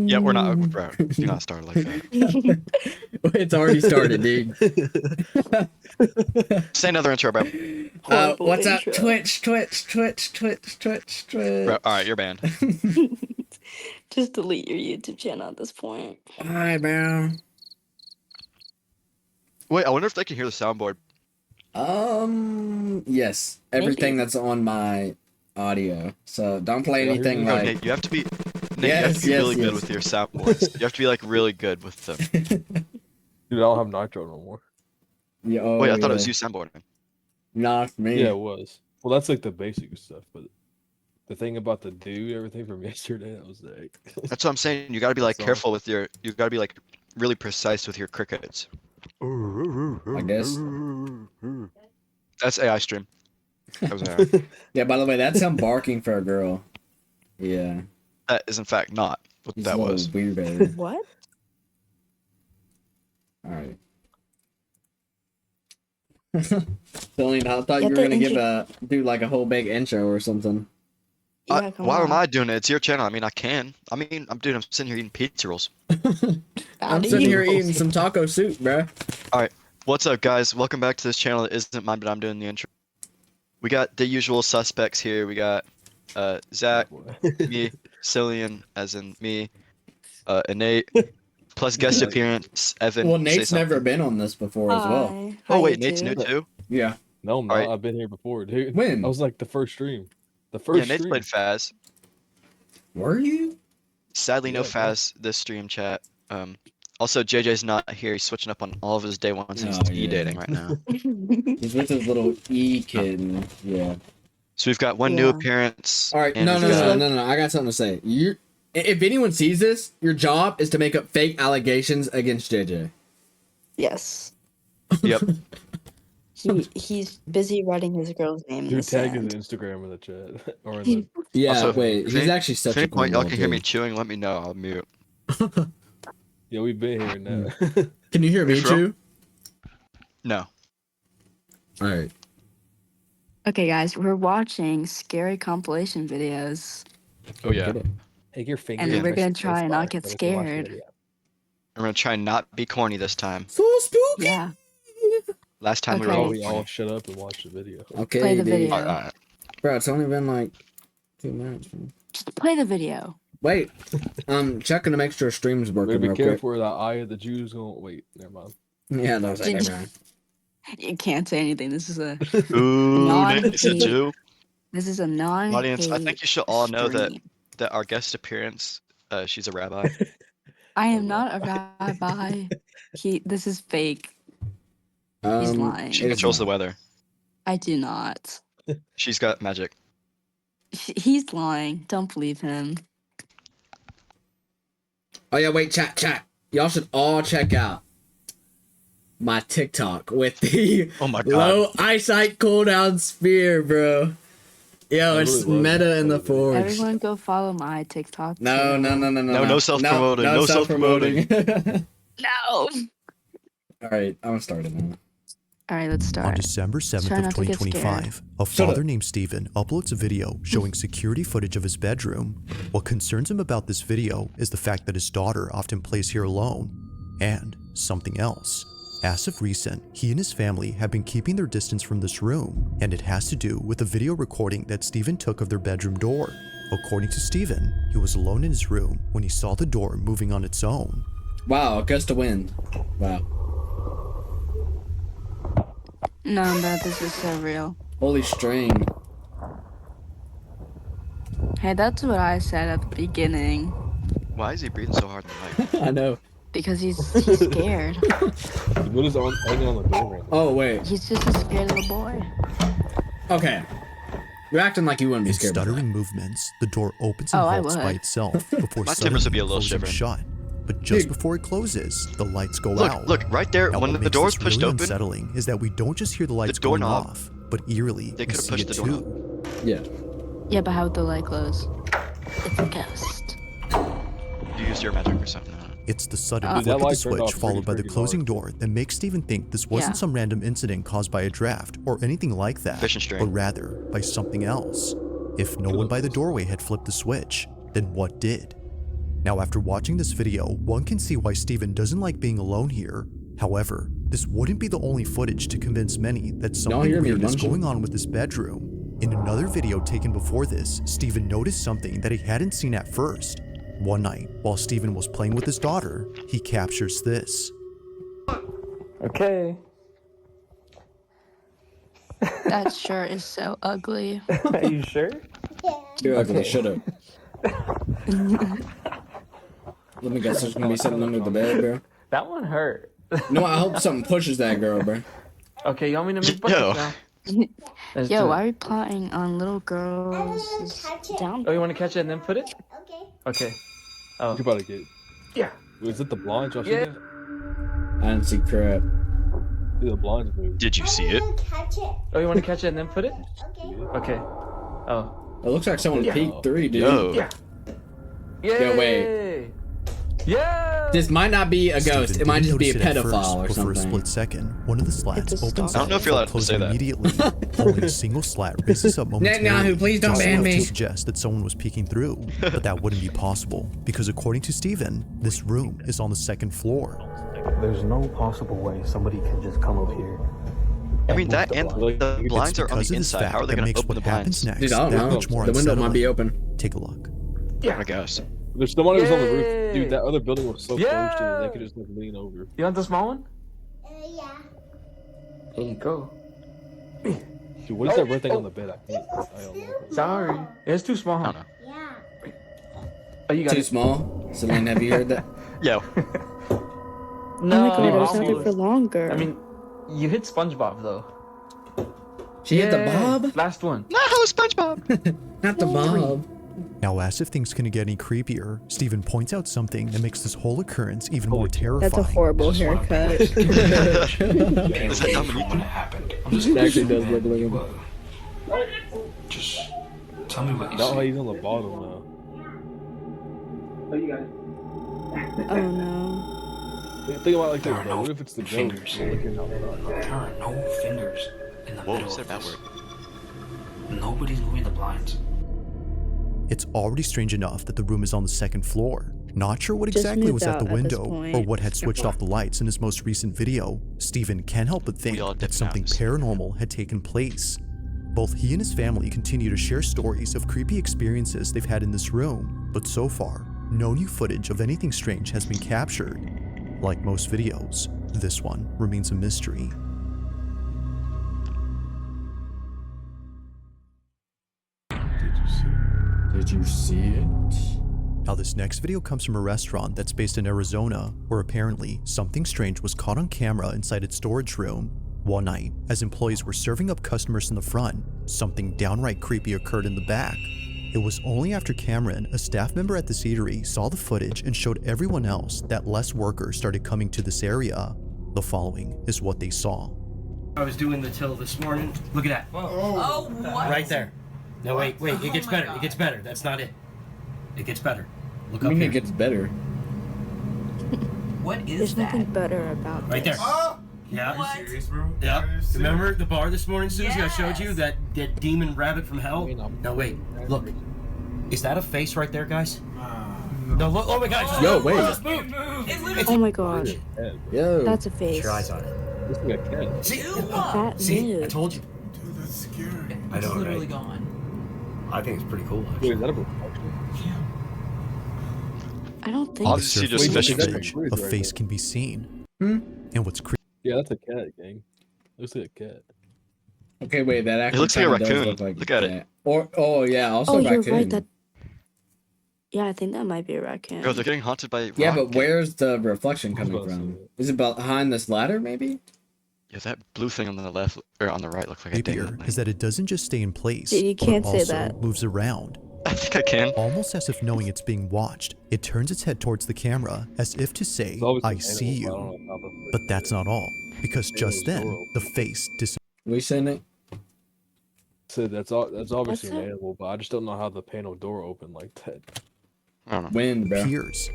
Yeah, we're not, bro. Do not start like that. It's already started, dude. Say another intro, bro. Horrible What's up? intro. Twitch. Bro, all right, you're banned. Just delete your YouTube channel at this point. Hi, bro. Wait, I wonder if they can hear the soundboard. Yes. Everything Maybe. that's on my audio. So don't play Yeah, anything Bro, like. Nate, you have to be, Nate, you have Yes, to be really yes. good with your soundboards. You have to be like really good with them. Dude, I don't have nitro no more. Yeah, oh, Wait, I thought yeah. it was you soundboarding. Not me. Yeah, it was. Well, that's like the basic stuff, but the thing about the do everything from yesterday, that was like. That's what I'm saying. You gotta be like That's careful with your. You gotta be like really precise with your crickets. I guess. That's AI stream. That was AI. Yeah, by the way, that's him barking for a girl. Yeah. That is in fact not what He's that a little was. weirdo. What? Alright. Celine, I thought Yeah, you were the gonna do like a whole big intro or something. Yeah, come Why on. am I doing it? It's your channel. I mean, I can. I'm sitting here eating pizza rolls. I'm Fatty. sitting here eating some taco soup, bro. What's up, guys? Welcome back to this channel that isn't mine, but I'm doing the intro. We got the usual suspects here. We got Zach, me, Cillian, as in me, Nate, plus guest appearance, Evan. Well, say Nate's never something. been on this before as well. Hi. Oh Hi, wait, Nate's new YouTube. too. Yeah. No, I'm not. Alright. I've been here before, dude. When? I was like the first stream. The Yeah, first Nate's stream. played Faz. Were you? Sadly, no Yeah, bro. Faz this stream chat. Also, JJ's not here. He's switching up on all of his day ones. He's Oh, yeah. e-dating right now. He's with his little E kid. And, yeah. So we've got one new Yeah. appearance. All right. and No. we've got- I got something to say. If anyone sees this, your job is to make up fake allegations against JJ. Yes. Yep. He's busy writing his girl's name in Dude, the tag his sand. Instagram in the chat. Or in the. Yeah. Also, wait. if He's any- actually such If a any cool point y'all girl, can hear too. me chewing, let me know. I'll mute. Yeah, we've been here now. Can you hear me For real? too? No. All right. Okay, guys, we're watching scary compilation videos. Oh yeah. Take your finger. And we're next gonna to try the and not spot, get but if you watch the scared. video- I'm gonna try and not be corny this time. So spooky. Yeah, Last time we were Okay. Oh, all we all corny. shut up and watch the video. Okay. Play the dude. video. Alright. Bro, it's only been like 2 minutes. Man. just play the video. Wait. Checking to make sure stream's Better working be real quick. careful where the eye of the Jew's going. Wait, never mind. Yeah, that was like, Did- never mind. You can't say anything. This is a Ooh, Non- Nate, a Jew. non Audience, I think you should all know that our guest appearance, she's a rabbi. I am not a rabbi. This is fake. He's lying. She it is controls the not. weather. I do not. She's got magic. He's lying. Don't believe him. Oh yeah, wait, chat. Y'all should all check out my TikTok with the Oh my god. low eyesight cooldown spear, bro. Yo, I it's really love meta that in the video. forge. Everyone go follow my TikTok. No, too. No self-promoting, no self-promoting. No. All right, I'm gonna start it now. All right, let's On start. December 7th Try of not to get 2025, a Shut father up. named Steven uploads a video showing security footage of his bedroom. What concerns him about this video is the fact that his daughter often plays here alone, and something else. As of recent, he and his family have been keeping their distance from this room, and it has to do with a video recording that Steven took of their bedroom door. According to Steven, he was alone in his room when he saw the door moving on its own. Wow, a gust of wind. Wow. No, bro, this is so real. Holy string. Hey, that's what I said at the beginning. Why is he breathing so hard in the mic? I know. Because he's scared. What is hanging on the door right now? Oh wait. He's just a scared little boy. Okay. You're acting like you wouldn't be In scared. about stuttering movements, the door opens and Oh, I halts by would. itself before My suddenly timbers would be a little closing shivering. shut. But just Dude. before it closes, the lights go out. Look, right there, Now, when what the makes door's this pushed really open, unsettling is that we don't just hear the lights going doorknob, off, but eerily they we could've see pushed it the too. doorknob. it. Yeah. Yeah, but how would the light close? It's a ghost. You used your magic or something. I don't know. It's the sudden Dude, flick that of the light turned switch off followed by the pretty closing hard. door that makes Steven think this wasn't Yeah. some random incident caused by a draft or anything like that, Fishing string. but rather by something else. If no one by the doorway had flipped the switch, then what did? Now, after watching this video, one can see why Steven doesn't like being alone here. However, this wouldn't be the only footage to convince many that something weird is going on with this bedroom. In another video taken before this, Steven noticed something that he hadn't seen at first. One night, while Steven was playing with his daughter, he captures this. Okay. That shirt is so ugly. Are you sure? You're ugly. Shut up. Let me guess. There's gonna be something under the bed, bro. That one hurt. No, I hope something pushes that girl, bro. Okay, you want me to make buckets now? Let's do Yo, it. why are we plotting on little girls down? Oh, you want to catch it and then put it? Okay. Oh. You about to get. Yeah. Was it the blonde? Y'all see Yeah. that? I didn't see crap. The blonde movie. Did you see it? Oh, you want to catch it and then put it? Okay. Oh. It looks like someone Yeah. peeked through, dude. Yo. Yeah. Yay! Yeah, wait. Yeah. This might not be a ghost. Steven It might didn't just be a notice it at first, pedophile or but for a something. split second, one of the slats It's a opens stalker. I don't know if you're allowed to closing say that. immediately, while a single slat raises up momentarily. Netanyahu, please don't just ban enough me. to suggest that someone was peeking through, but that wouldn't be possible because according to Steven, this room is on the second floor. There's no possible way somebody can just come up here. I mean, that and the blinds It's are on because the of this inside. fact How are they that going makes to open what the happens blinds? next Dude, I don't that know. much more The window might be unsettling. open. Take a look. I guess. There's someone who was on the roof. Yay! Dude, that other building was so close to Yeah! it, they could just like lean over. You want the small one? Yeah. There you go. Dude, what is that red thing on the bed? I don't know. Sorry. It's too small. I Huh? don't know. Yeah. Oh, you got Too it. small. Celine, have you heard that? Yo. No. Oh my god, I was out I'll- there for longer. I mean, you hit SpongeBob though. She hit the Yay. bob? Last one. No, SpongeBob. Not the bob. Now, as if things couldn't get any creepier, Steven points out something that makes this whole occurrence even more terrifying. That's a horrible haircut. Is that Dominique? happened? It actually does look like him. Just tell me what you Not how see. he's on the bottom now. Oh, you got it. Oh no. Think about it like this, There are bro. no What if it's the fingers. ghost looking outside? There are no fingers in the Whoa, middle said of that this. word. Nobody's moving the blinds. It's already strange enough that the room is on the second floor. Not sure what Just exactly moved was at the out at this window or point. what had switched off the lights in his most recent video, Steven can't help but think We all that dip something naps. paranormal had taken place. Both he and his family continue to share stories of creepy experiences they've had in this room, but so far, no new footage of anything strange has been captured. Like most videos, this one remains a mystery. Did you see it? Now, this next video comes from a restaurant that's based in Arizona, where apparently something strange was caught on camera inside its storage room. One night, as employees were serving up customers in the front, something downright creepy occurred in the back. It was only after Cameron, a staff member at the eatery, saw the footage and showed everyone else that less workers started coming to this area. The following is what they saw. I was doing the till this morning. Look at that. Oh, what? Right there. No, wait. It gets better. It gets better. That's not it. It gets better. Look I up mean, here. it gets better. What is There's that? nothing better about Right there. this. Yeah. What? Yeah. Remember the bar this morning, Susie? I showed you Yes. that demon rabbit from hell. No, wait. Look. Is that a face right there, guys? No, look. Oh my God. it just Yo, moved. wait. It just moved. It's literally Oh my gosh, Yo. that's a face. Get your eyes on it. This thing got cat. See? That See? I move. told you. it's literally gone. I think it's pretty cool. Wait, is that a reflection? I don't think On the Obviously, surface just of the fishing footage, for it. a face can be seen. And what's creepy Yeah, that's a cat, gang. Looks like a cat. Okay, wait, that actually looks like a kinda does raccoon. look like Look at it. that. Or, oh yeah, also Oh, you're raccoon. right. That. Yeah, I think that might be a raccoon. Yo, they're getting haunted by. Yeah, rock. but where's the reflection coming about to from? say Is it behind this ladder, maybe? Yeah, that blue thing on the left or on the right looks like a creepier demon. is that it doesn't just stay in place, You but can't it say also that. moves around. I think I can. Almost as if knowing it's being watched, it turns its head towards the camera as if to say, It's always I an see animal, you. I don't know how the- But that's not all, because just Animal's then, door the face We seen it. So that's obviously What's an that? animal, but I just don't know how the panel door opened like that. I don't know. Wind, bro. disappears.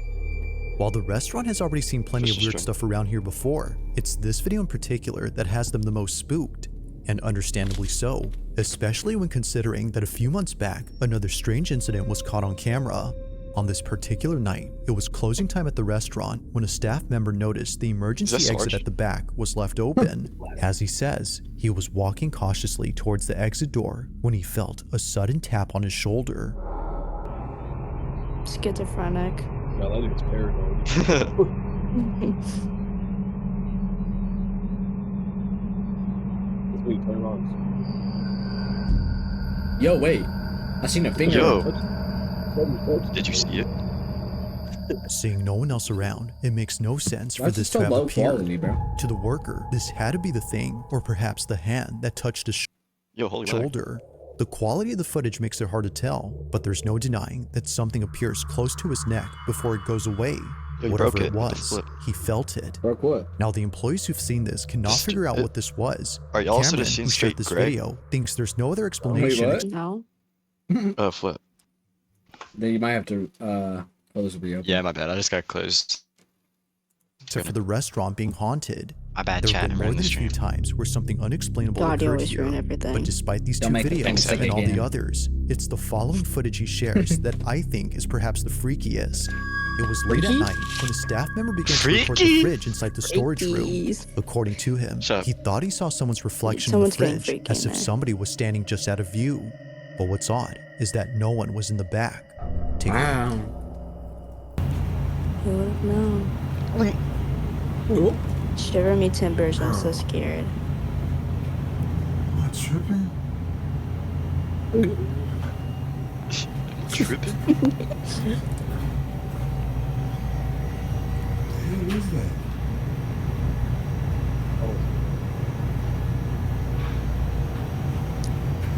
While the restaurant has already seen plenty This of is weird true. stuff around here before, it's this video in particular that has them the most spooked, and understandably so, especially when considering that a few months back, another strange incident was caught on camera. On this particular night, it was closing time at the restaurant when a staff member noticed the emergency exit Sarge? at the back was left open. As he says, he was walking cautiously towards the exit door when he felt a sudden tap on his shoulder. Schizophrenic. No, that nigga's paranoid. That's what he turned on. Yo, wait. I seen a finger. Yo, did you see it? Seeing no one else around, it makes no sense for That's this just so to have low appeared. quality, bro. To the worker, this had to be the thing, or perhaps the hand that touched his Yo, holy lag. shoulder. The quality of the footage makes it hard to tell, but there's no denying that something appears close to his neck before it goes away. Yo, you Whatever broke it it with the was, flip. he felt it. Broke what? Now the employees who've seen this cannot Just- figure out it- what this was. Are y'all also Cameron, just seeing who shared straight this gray? video, thinks there's no other explanation what? No. Flip. Then you might have to close the video. Yeah, my bad. I just got closed. except for the restaurant being haunted. My bad, There chat. have been I'm more ruining than the a few stream. times where something unexplainable God, you occurred always here. ruin everything. But despite these Don't two make the videos thing sick and all again. the others, it's the following footage he shares that I think is perhaps the freakiest. It was late at Freaky? night when a staff member began to record the Freaky? fridge inside the storage room. Freakies. According to him, Shut up. he thought he saw someone's reflection Someone's in the getting fridge freaky as in if there. somebody was standing just out of view. But what's odd is that no one was in the back. Take a look. Wow. Who would have known? Shiver me timbers, I'm so scared. Am I tripping? Tripping? What the hell is that?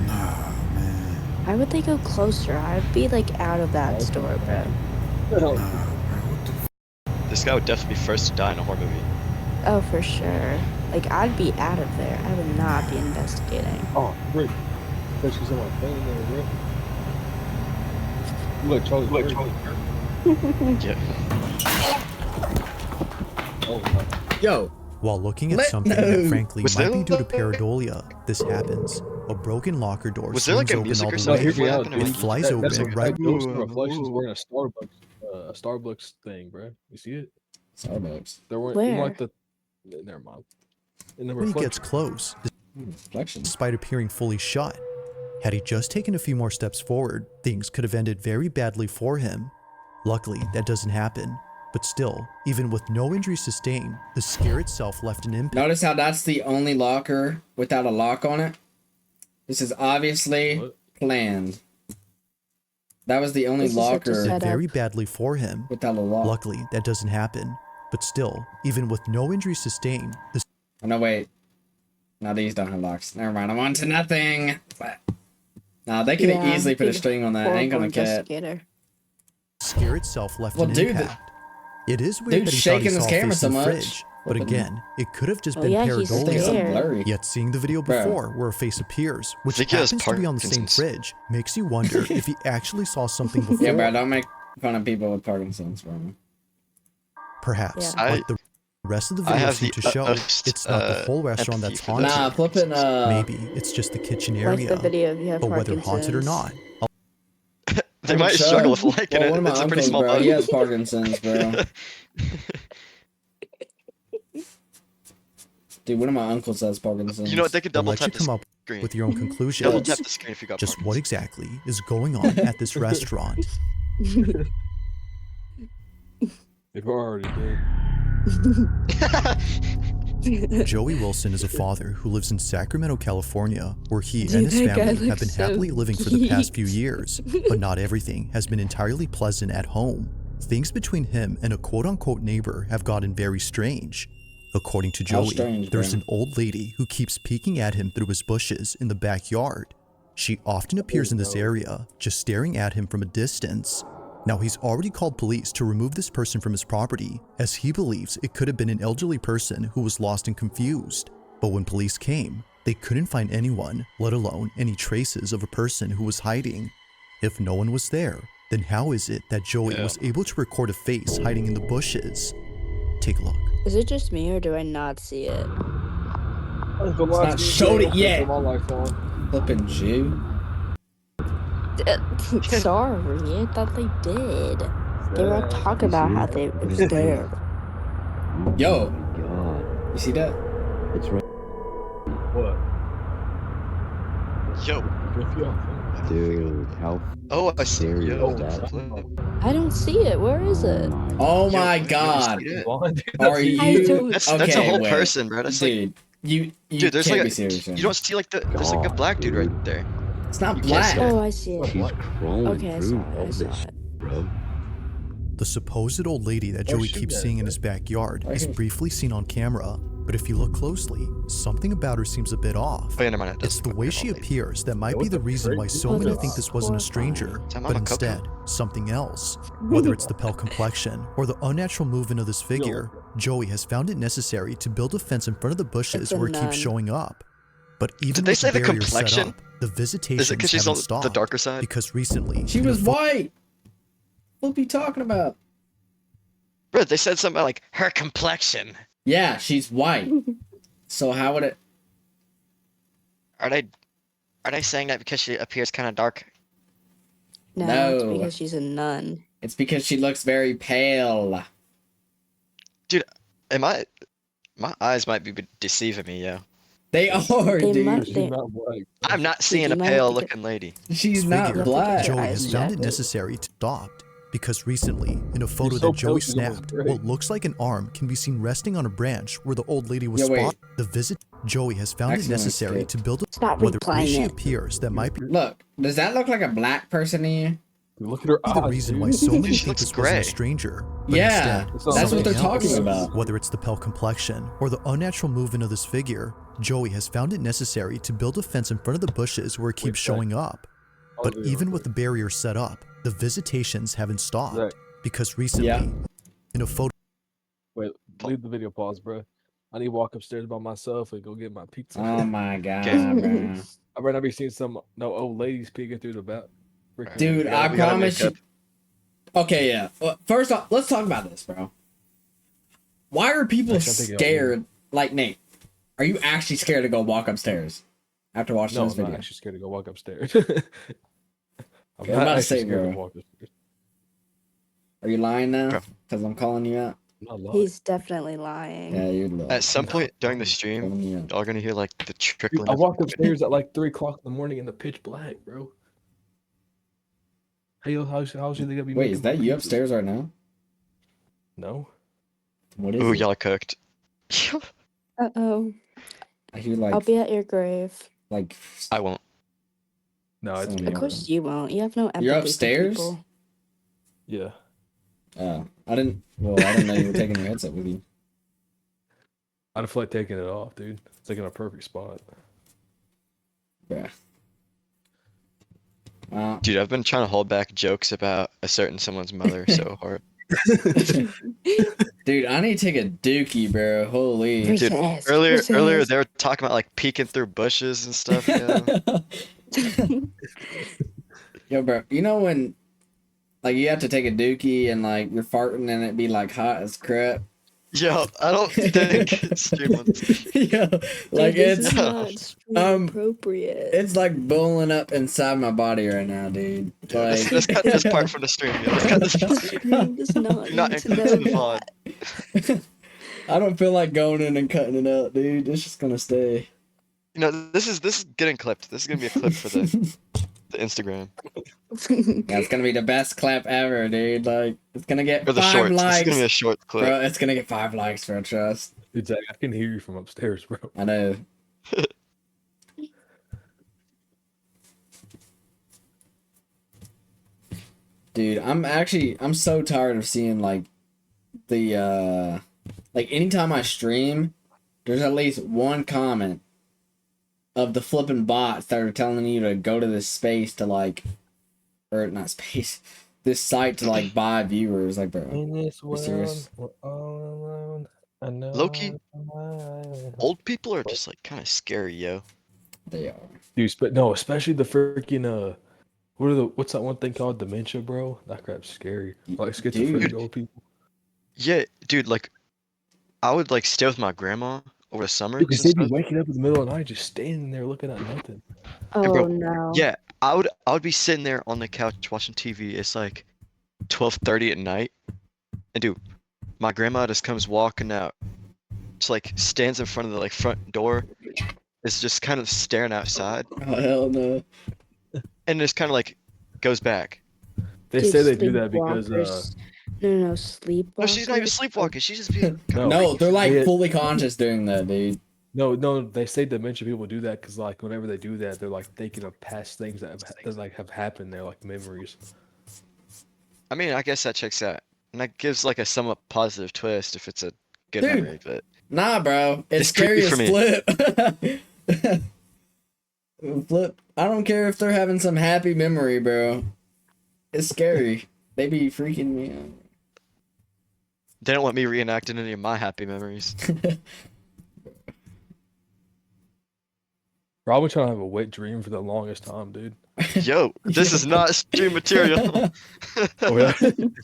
Nah, man. Why would they go closer? I'd be like out of that store, bro. Nah, bro. What the f? This guy would definitely be first to die in a horror movie. Oh, for sure. Like, I'd be out of there. I would not be investigating. Oh, Rick. That she's on my phone there, Rick. You like Charlie. Like Charlie. Yeah. Oh, no. Yo, While looking at Let- something no. that frankly Was might there- be due to pareidolia, this happens. A broken locker door Was there like swings a open music all or the something way. before that It happened? Or It like, flies That's open like right. Ghost in Reflections wearing a Starbucks thing, bro. You see it? Starbucks. They're wearing Where? like the. Never mind. In the When he gets reflection. close, Reflection. despite appearing fully shut. Had he just taken a few more steps forward, things could have ended very badly for him. Luckily, that doesn't happen. But still, even with no injury sustained, the scare itself left an impact. Notice how that's the only locker without a lock on it? This is obviously What? planned. That was the only This is such a locker setup. Very badly for him. without a lock. Luckily, that doesn't happen. But still, even with no injury sustained, the Oh, no, wait. No, these don't have locks. Never mind. I'm on to nothing. But... No, they could Yeah, easily put a big string on that. I ain't Horrible gonna get. investigator. scare itself left Well, an dude, impact. It is weird dude's that he thought he shaking his saw a camera face so in the much. fridge. But again, it could have just Oh, been yeah, he's Things are scared. pareidolia. blurry. Yet seeing the video Bro. before where a face appears, which think he has happens to be on the same Parkinson's. fridge, makes you wonder if he actually saw something before. Yeah, bro, don't make fun of people with Parkinson's, bro. Perhaps, Yeah. like the rest of the I video have seem the to show, utmost, it's not the whole restaurant empathy that's for haunted. this. Nah, flipping, Maybe it's just the kitchen Like area. the video if you have But whether Parkinson's. haunted or not, They might struggle with liking well, it. one of my It's a pretty uncles, small bro, button. he has Parkinson's, bro. Dude, one of my uncles has Parkinson's. You know what? They could I'll double let you tap the come up screen. with your own Double conclusions. tap the screen if you got Just what Parkinson's. exactly is going on at this restaurant? If we're already dead. Joey Wilson is a father who lives in Sacramento, California, where he Dude, and his that guy family have been looks so happily living for the past few cute. years. But not everything has been entirely pleasant at home. Things between him and a quote-unquote neighbor have gotten very strange. According to How Joey, strange, there's bro? an old lady who keeps peeking at him through his bushes in the backyard. She often appears in this area, just staring at him from a distance. Now, he's already called police to remove this person from his property, as he believes it could have been an elderly person who was lost and confused. But when police came, they couldn't find anyone, let alone any traces of a person who was hiding. If no one was there, then how is it that Joey was able to record a face hiding in the bushes? Take a look. Is it just me or do I not see it? not showed it yet. My life on. Flipping Jew. Sorry, I thought they did. They were all talking about how they it was there. Yo, Oh my god. you see that? It's right. What? Yo. Dude, how Oh, I see. scary Yo. is that? I don't see it. Where is it? Oh Yo, my you god. see it? Are you That's okay? a whole wait. person, bro. That's like, Dude, you dude. There's can't like be serious. you don't see like there's like a black dude right there. It's not You can't see black. it. Oh, I see it. She's crawling Okay, I through saw it. all I this saw shit, it. bro. The supposed old lady that Joey keeps seeing in his backyard is briefly seen on camera, but if you look closely, something about her seems a bit off. Oh, yeah, never mind. It's the way she appears that might be the reason why so Oh, many that's think this wasn't a stranger, Is that but Mama instead something else. Whether it's the pale complexion or the unnatural movement of this figure, Joey has found it necessary to build a fence in front of the bushes It's a where it keeps nun. showing up. But even Did they with say the barriers set complexion? up, the Is it visitations because she's haven't on stopped the darker side? because recently She in a was white. What are you talking about? Bro, they said something about like her complexion. Yeah, she's white. So how would it? Are they saying that because she appears kind of dark? No, it's No. because she's a nun. It's because she looks very pale. Dude, my eyes might be deceiving me, yo. They are, They dude. might- She's they- not black. I'm not seeing you a might have to pale get- looking lady. She's This not figure, black. Joey eyes has found it checked. necessary to adopt because recently, in a photo so that Joey close, she's almost snapped, great. what looks like an arm can be seen resting on a branch where the old lady was Yo, wait. spotted. The visit Joey has found it Accidentally necessary skipped. to build a Stop whether the way replaying she it. appears that might be Look, does that look like a black person to you? Dude, look at her the eyes, reason dude. why so many She think looks this wasn't a gray. stranger. But Yeah, instead, It's not that's what they're something talking else. about. Whether it's the pale complexion or the unnatural movement of this figure, Joey has found it necessary to build a fence in front of the bushes where it keeps Zach. showing up. I'll But do it even real with the quick. barrier set up, the visitations haven't stopped Zach. because recently, Yeah. in a photo Wait, leave the video pause, bro. I need to walk upstairs by myself and go get my pizza. Oh my god, Okay. bro. I better not be seeing some old ladies peeking through the back. Dude, We gotta I make promise you. up. Okay, yeah. First off, let's talk about this, bro. Why are people Actually, I'm thinking about scared? Like, Nate, are you actually scared to go walk upstairs after watching No, this I'm not video? actually scared to go walk upstairs. I'm about to actually say, scared to bro. walk upstairs. Are you lying now? Bro. Because I'm calling you out. I'm not lying. He's definitely lying. Yeah, you're lying. At some point during the stream, Calling you out. y'all gonna hear like the Dude, trickling. I of walked liquid. upstairs at like 3 o'clock in the morning in the pitch black, bro. Hey, yo, how's you gonna be Wait, making is that my you pizzas? upstairs right now? No. What is Ooh, it? y'all cooked. Uh-oh. I hear like I'll be at your grave. like. I won't. No, it's Some- me. Of course you won't. You have no empathy You're for upstairs? people. Yeah. Oh, I didn't know you were taking your headset with you. I don't feel like taking it off, dude. It's like in a perfect spot. Yeah. Dude, I've been trying to hold back jokes about a certain someone's mother so hard. Dude, I need to take a dookie, bro. Holy. Dude, Recess, earlier recess. they were talking about like peeking through bushes and stuff. Yeah. Yo, bro, you know when like you have to take a dookie and like you're farting and it be like hot as crap? Yo, I don't think stream Yo, like Dude, this it's is not stream appropriate. it's like boiling up inside my body right now, dude. Like let's cut this part from the stream. Yeah, let's cut this part. Stream does not You're not need to included in the know VOD. I don't feel like going in and cutting it out, dude. It's just gonna stay. You know, this is getting clipped. This is gonna be a clip for the Instagram. Yeah, it's gonna be the best clip ever, dude. Like it's gonna get Or the 5 shorts. This is likes. gonna be a short clip. Bro, it's gonna get 5 likes, bro. Trust. Dude, Zach, I can hear you from upstairs, bro. I know. Dude, I'm so tired of seeing like the like anytime I stream, there's at least one comment of the flipping bots that are telling you to go to this space to like or not space, this site to like buy viewers. Like, bro, In this you serious? world, we're all alone. I know. Low-key, I'm alive. old people are just like kind of scary, yo. They are. Dude, no, especially the freaking what's that one thing called dementia, bro? That crap's scary. Like schizophrenic old people. Yeah, dude, like I would like stay with my grandma over the summer. Because they'd be waking up in the middle of the night, just standing there looking at nothing. Oh bro, no. Yeah, I would be sitting there on the couch watching TV. It's like 12:30 at night, and dude, my grandma just comes walking out. Just like stands in front of the like front door. Is just kind of staring outside. Oh hell no. And just kind of like goes back. They Dude, say they do that because No, sleepwalkers. No, she's not even sleepwalking. She's just being. No, they're like fully conscious doing that, dude. No, they say dementia people do that because like whenever they do that, they're like thinking of past things that have happened. They're like memories. I mean, I guess that checks out, and that gives like a somewhat positive twist if it's a good Dude. memory. But Nah, bro. It's creepy scary as for me. Flip. Flip. I don't care if they're having some happy memory, bro. It's scary. They be freaking me out. They don't want me reenacting any of my happy memories. Bro, I've been trying to have a wet dream for the longest time, dude. Yo, this is not stream material. Oh, yeah? Dude,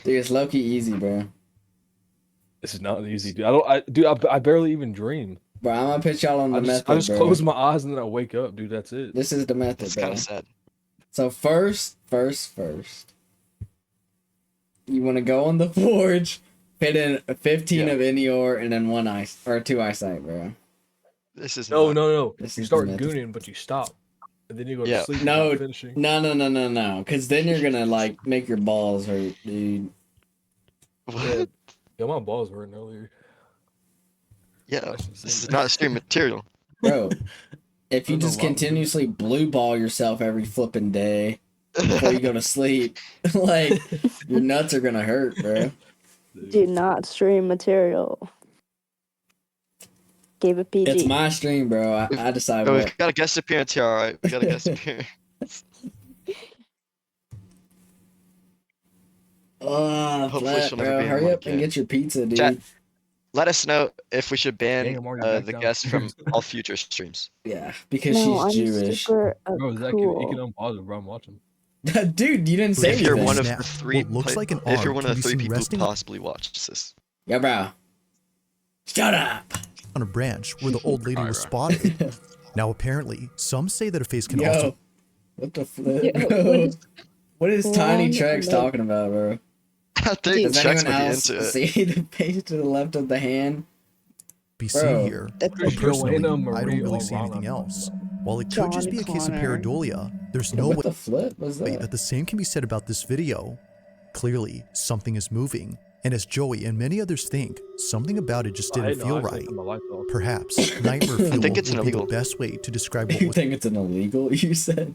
it's low-key easy, bro. This is not easy, dude. I barely even dream. Bro, I'm gonna put y'all on the method, I just bro. close my eyes and then I wake up, dude. That's it. This is the method, It's bro. kind of sad. So first. You want to go on the forge, fit in 15 of any ore, and then 2 eyesight, bro. This is No. This You is start the method. gooning, but you stop, and then you go Yeah. to sleep. No, without finishing. No. Because then you're gonna like make your balls hurt, dude. What? Yeah, my balls were hurting earlier. Yeah, this is not stream material. Bro, if you I don't know just why. continuously blue ball yourself every flipping day before you go to sleep, like your nuts are gonna hurt, bro. Do not stream material. Gave a PG. It's my stream, bro. I decide Yo, what. we've got a guest appearance here, alright? We got a guest appearance. Oh, Hopefully flat, she'll never bro. be in Hurry one up and again. get your pizza, dude. Chat, let us know if we should ban Dang, I'm already back the down. guest from all future streams. Yeah, because no, I'm she's Jewish. super Bro, Zach, cool. you can unpause it, bro. I'm watching. Dude, you didn't say If you're anything. one of Snap. the three, What looks like an if you're arm one can of the be three seen people who resting- possibly watches this. Yo, bro. Shut up. on a branch where the old lady was Alright. spotted. Now apparently, some say that a face can Yo, also what the flip, Yo, bro? What is Tiny One Trex leg. talking about, bro? I think Does Chuck's anyone might be else into it. see the page to the left of the hand? be Bro, seen here. That's But personally, Joanna I Marie don't really see O'Rana. anything else. While it could just John be a case of Connor. pareidolia, there's no What the flip was way that? that the same can be said about this video. Clearly, something is moving, and as Joey and many others think, something about it just didn't feel right. Perhaps nightmare fuel think it's would be the illegal. best way to describe what You was think it's an illegal? You said.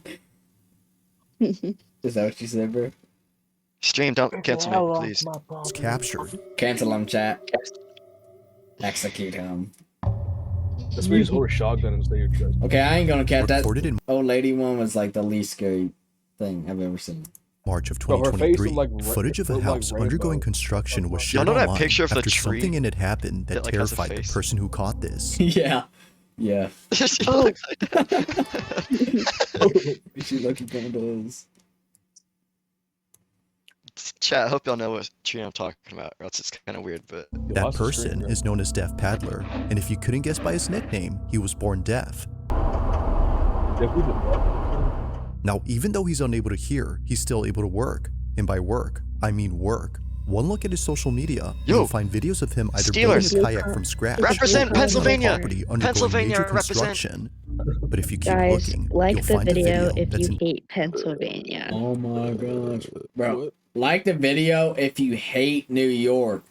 Is that what you said, bro? Stream, don't cancel me, please. captured. Cancel him, chat. Execute him. That's where you just hold a shotgun and stay your chest. Okay, I ain't gonna catch that. Recorded in Old lady one was like the least scary thing I've ever seen. March of Bro, her face 2023, looked like footage of a looked like house Rambo. undergoing construction was Y'all shared know that online picture of the after tree something in it happened that that, like, has a terrified the face? person who caught this. Yeah. Yeah. She Oh. looks like that. She lucky kind of does. Chat, I hope y'all know what tree I'm talking about, or else it's kind of weird, but That person is known as Deaf Paddler, and if you couldn't guess by his nickname, he was born deaf. Now, even though he's unable to hear, he's still able to work. And by work, I mean work. One look at his social media, Yo, you'll find videos of him either Steelers. building a kayak from scratch Represent or building a Pennsylvania. property undergoing Pennsylvania, major represent. construction. But if you keep Guys, looking, like you'll the find a video video if that's you hate Pennsylvania. Oh my gosh. Bro, like the video if you hate New York.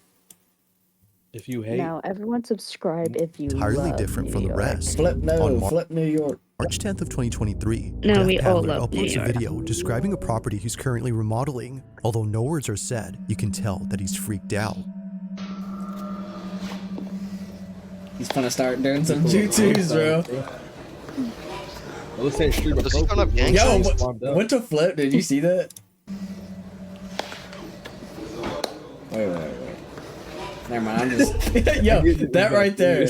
If you hate, Now, everyone subscribe if you entirely love different New from the York. rest. Flip On Flip New York. March 10th of 2023, No, Deaf we all Paddler love New uploads a York. video describing a property he's currently remodeling. Although no words are said, you can tell that he's freaked out. He's gonna start doing some jutsus, bro. well, let's say stream Does he turn up gang Yo, signs? what the flip? Did you see that? Wait. Never mind, I'm just... Yo, that right there.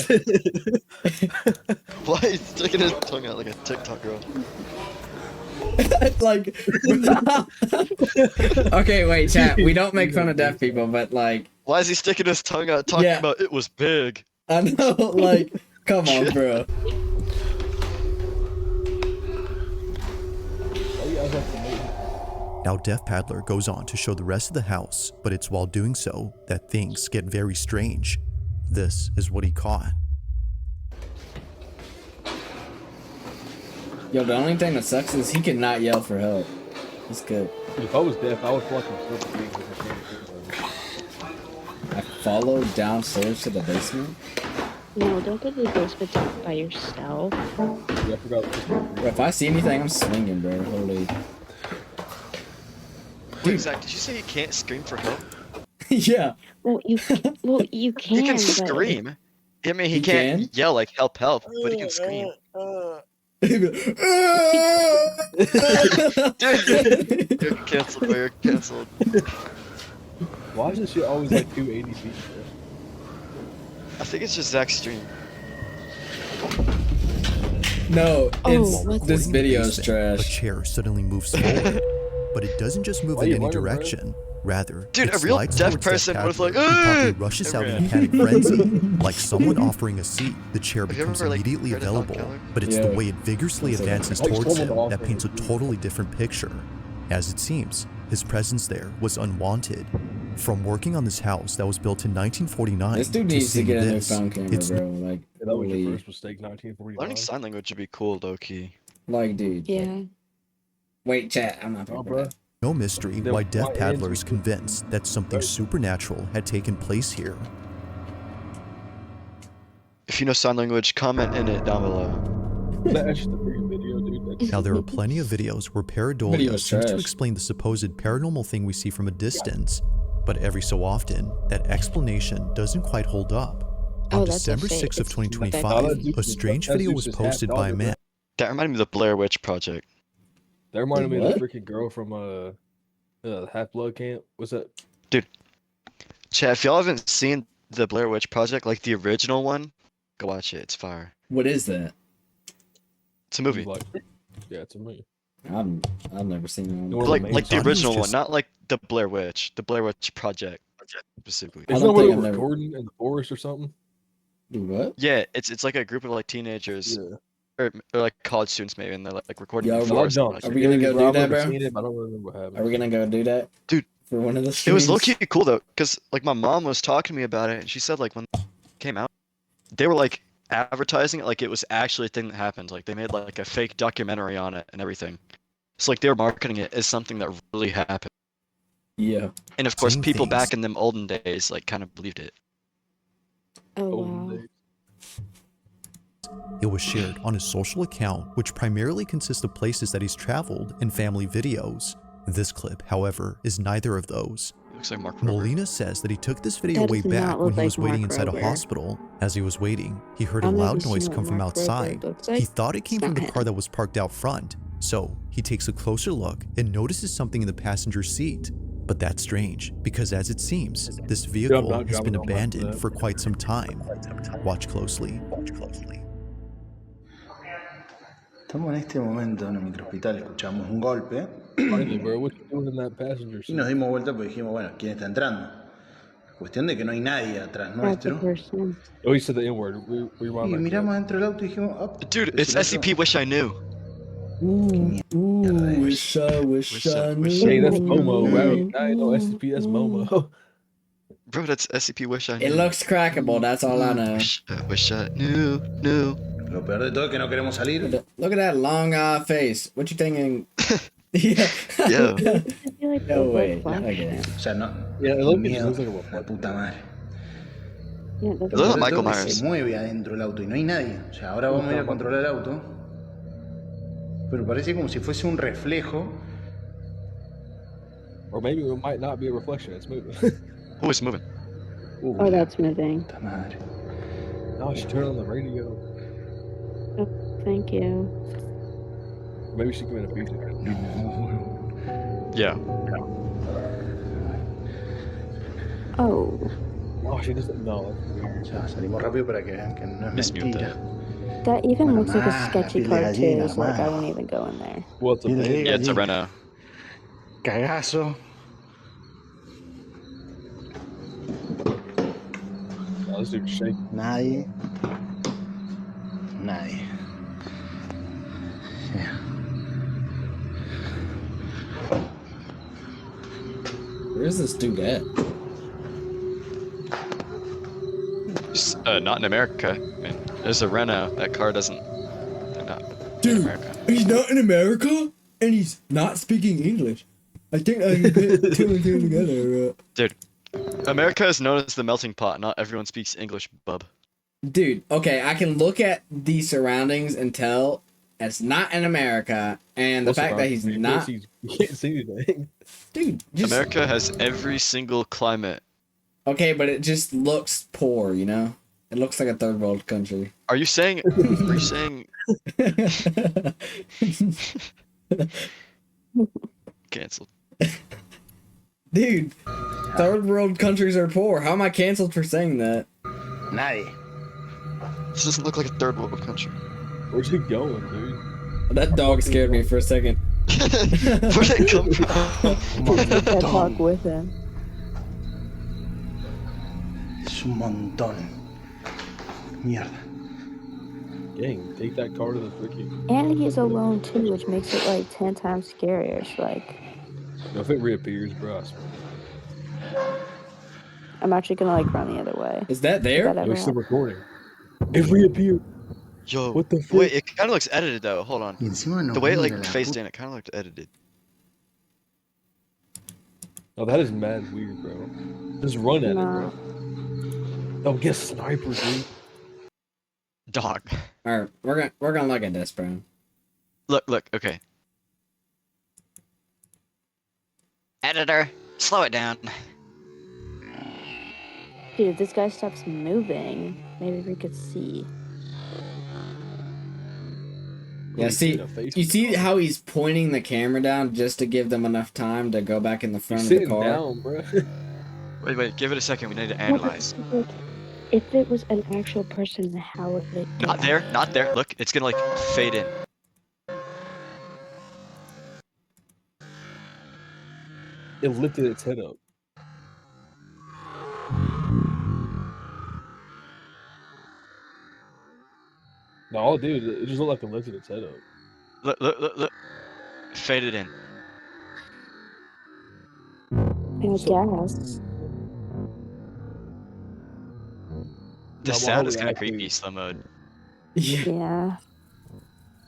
Why is he sticking his tongue out like a TikTok girl? It's like... Okay, wait, chat. We don't make fun of deaf people, but like... Why is he sticking his tongue out talking Yeah. about it was big? I know, like... Come on, bro. Now Deaf Paddler goes on to show the rest of the house, but it's while doing so that things get very strange. This is what he caught. Yo, the only thing that sucks is he cannot yell for help. He's good. If I was deaf, I would fucking flip I followed downstairs to the basement. No, don't go to the basement by yourself. Yeah, I forgot. Bro, if I see anything, I'm swinging, bro. Holy. Wait, Zach, did you say you can't scream for help? Yeah. Well, you can. He can but- scream. I mean, he He can't can? yell like help, but he can scream. Dude, you're canceled, bro. You're canceled. Why is this shit always like 280 feet? I think it's just Zach's stream. No, Oh, it's this video is A trash. chair suddenly moves forward, but it doesn't just move Why in you any running, bro? direction. Rather, Dude, it a real slides deaf towards person Deaf was like, Paddler, who promptly "Ugh!" rushes and out ran. in panic frenzy. Like someone offering a seat, the chair Have you becomes ever, like, immediately heard of Dog available, Keller? but it's Yeah. the way it vigorously It's like- advances like towards him someone that offering paints a a seat. totally different picture. As it seems, his presence there was unwanted. From working on this house that was built in 1949 This dude to needs to seeing get a new this, phone camera, it's bro. Like, Yeah, that was your holy. first mistake, 1945. Learning sign language would be cool, low key. Like, dude. Yeah. Wait, chat. I'm not Oh, talking bro. about no mystery Then why Deaf why Paddler answer is to- convinced that something Right. supernatural had taken place here. If you know sign language, comment in it down below. That's just a freaking video, dude. Now, there are plenty of videos where Video pareidolia is seems to trash. explain the supposed paranormal thing we see from a distance, but every so often, that explanation doesn't quite hold up. Oh, On that's a December fake. 6th of It's 2025, fake. a strange That video Zeus was is posted by a half-daughter, man. That reminded me of the Blair Witch Project. That reminded me of What? the freaking girl from Half-Blood Camp. What's that? Chat, if y'all haven't seen the Blair Witch Project, like the original one, go watch it. It's fire. What is that? It's a movie. Like, yeah, it's a movie. I've never seen The one. one Like, with like the Manson. original one, Just- not like the Blair Witch. The Blair Witch Project specifically. I Isn't don't that where think they I've were never- recording in the forest or something? Dude, what? Yeah, it's like a group of like teenagers Yeah. or like college students maybe, and they're like recording Yo, in I the love forest. John. Like, Are we gonna go do that, bro? Seen it, but I don't remember what happened. Are we gonna go do that? Dude, For one of the it was low streams? key cool though, cause like my mom was talking to me about it, and she said like when it came out, they were like advertising it like it was actually a thing that happened. Like they made like a fake documentary on it and everything. So like they were marketing it as something that really happened. Yeah. And of course, Same people things. back in them olden days like kind of believed it. Oh Oh, wow. they- It was shared on his social account, which primarily consists of places that he's traveled and family videos. This clip, however, is neither of those. It looks like Mark Rober. Molina says that he took this video That way does back not when look he like was waiting Mark inside a Rober. hospital. As he was waiting, he heard a I've never loud seen noise what come from Mark Rober outside. looks He like. thought it came It's from the not car him. that was parked out front. So he takes a closer look and notices something in the passenger seat. But that's strange, because as it seems, this vehicle not has been driving on my abandoned lap. for quite some time. Watch closely. Estamos en este momento en el microhospital, escuchamos un golpe Finally, bro, what you doing in that passenger y seat? nos dimos vuelta porque dijimos, bueno, ¿quién está entrando? Cuestión de que no hay nadie atrás That's a nuestro. person. Oh, you said the N-word. We were on Y that miramos dentro del auto y dijimos, "Op, Dude, es it's el otro". SCP Wish I Knew. Ooh, wish I Wish I- wish knew. Hey, that's Momo, bro. Now you know SCP, that's Momo. Bro, that's SCP Wish I Knew. It looks crackable, that's all I know. Wish I knew. Lo peor de todo es que no queremos salir. Look at that long face. What you thinking? Yeah. Yeah. I feel like No those way. look like- Look at that. O sea, no. Yeah, it looks miedo, like a la puta madre. Yeah, those It looks look like Michael Lo peor de todo es que Myers. se mueve adentro el auto y no hay nadie. O sea, ahora vamos a ir a controlar el auto. Pero parece como si fuese un reflejo. Or maybe it might not be a reflection. It's moving. Oh, it's moving. Oh, that's moving. Puta madre. No, she turned on the radio. Thank you. Maybe she committed a beat. Yeah. Oh. Oh, she doesn't know. O sea, salimos rápido para que vean que no es Miss Mute mentira. That even Bueno, looks like a más, sketchy piel de card too, gallina, so like I más. won't even go in there. Well, it's a Piel de bit. Yeah, it's a gallina. Renault. Cagazo. Oh, this dude's shaking. Nadie. Nadie. Yeah. Where's this dude at? Not in America. I mean, there's a Renault. That car doesn't. They're not in Dude, America. he's not in America, and he's not speaking English. I think I can put two and two together. Dude, America is known as the melting pot. Not everyone speaks English, bub. Dude, okay, I can look at the surroundings and tell it's not in America, and the fact that he's not. You can't see anything. Dude, just. America has every single climate. Okay, but it just looks poor, you know? It looks like a third world country. Are you saying? Are you saying? Cancelled. Dude, third world countries are poor. How am I canceled for saying that? Nadie. This doesn't look like a third world country. Where's he going, dude? That dog scared me for a second. Where'd it come from? I talk with him. Es un montón. Mierda. Dang, take that car to the freaking. And he's alone too, which makes it like 10 times scarier. So, like, No, if it reappears, bro, I swear. I'm actually gonna like run the other way. Is that there? That No, ever it's still happen? recording. It reappeared. Yo, What the fuck? wait, it kind of looks edited though. Hold on. Y encima no The way it mira like la phased puta. in, it kind of looked edited. Oh, that is mad weird, bro. Just run at it, No. bro. Oh, get sniper, dude. Dog. Alright, we're gonna look at this, bro. Look, okay. Editor, slow it down. Dude, if this guy stops moving, maybe we could see. Yeah, see, you see how he's pointing the camera down just to give them enough time to go back in the front of the Sitting car? down, bro. Wait, give it a second. We need to analyze. Like, if it was an actual person, how would it do Not that? there, not there. Look, it's gonna like fade in. It lifted its head up. No, dude, it just looked like it lifted its head up. Look. Faded in. I guess. The No, sound is well, kind of actually- creepy, slow mode. Yeah. Yeah.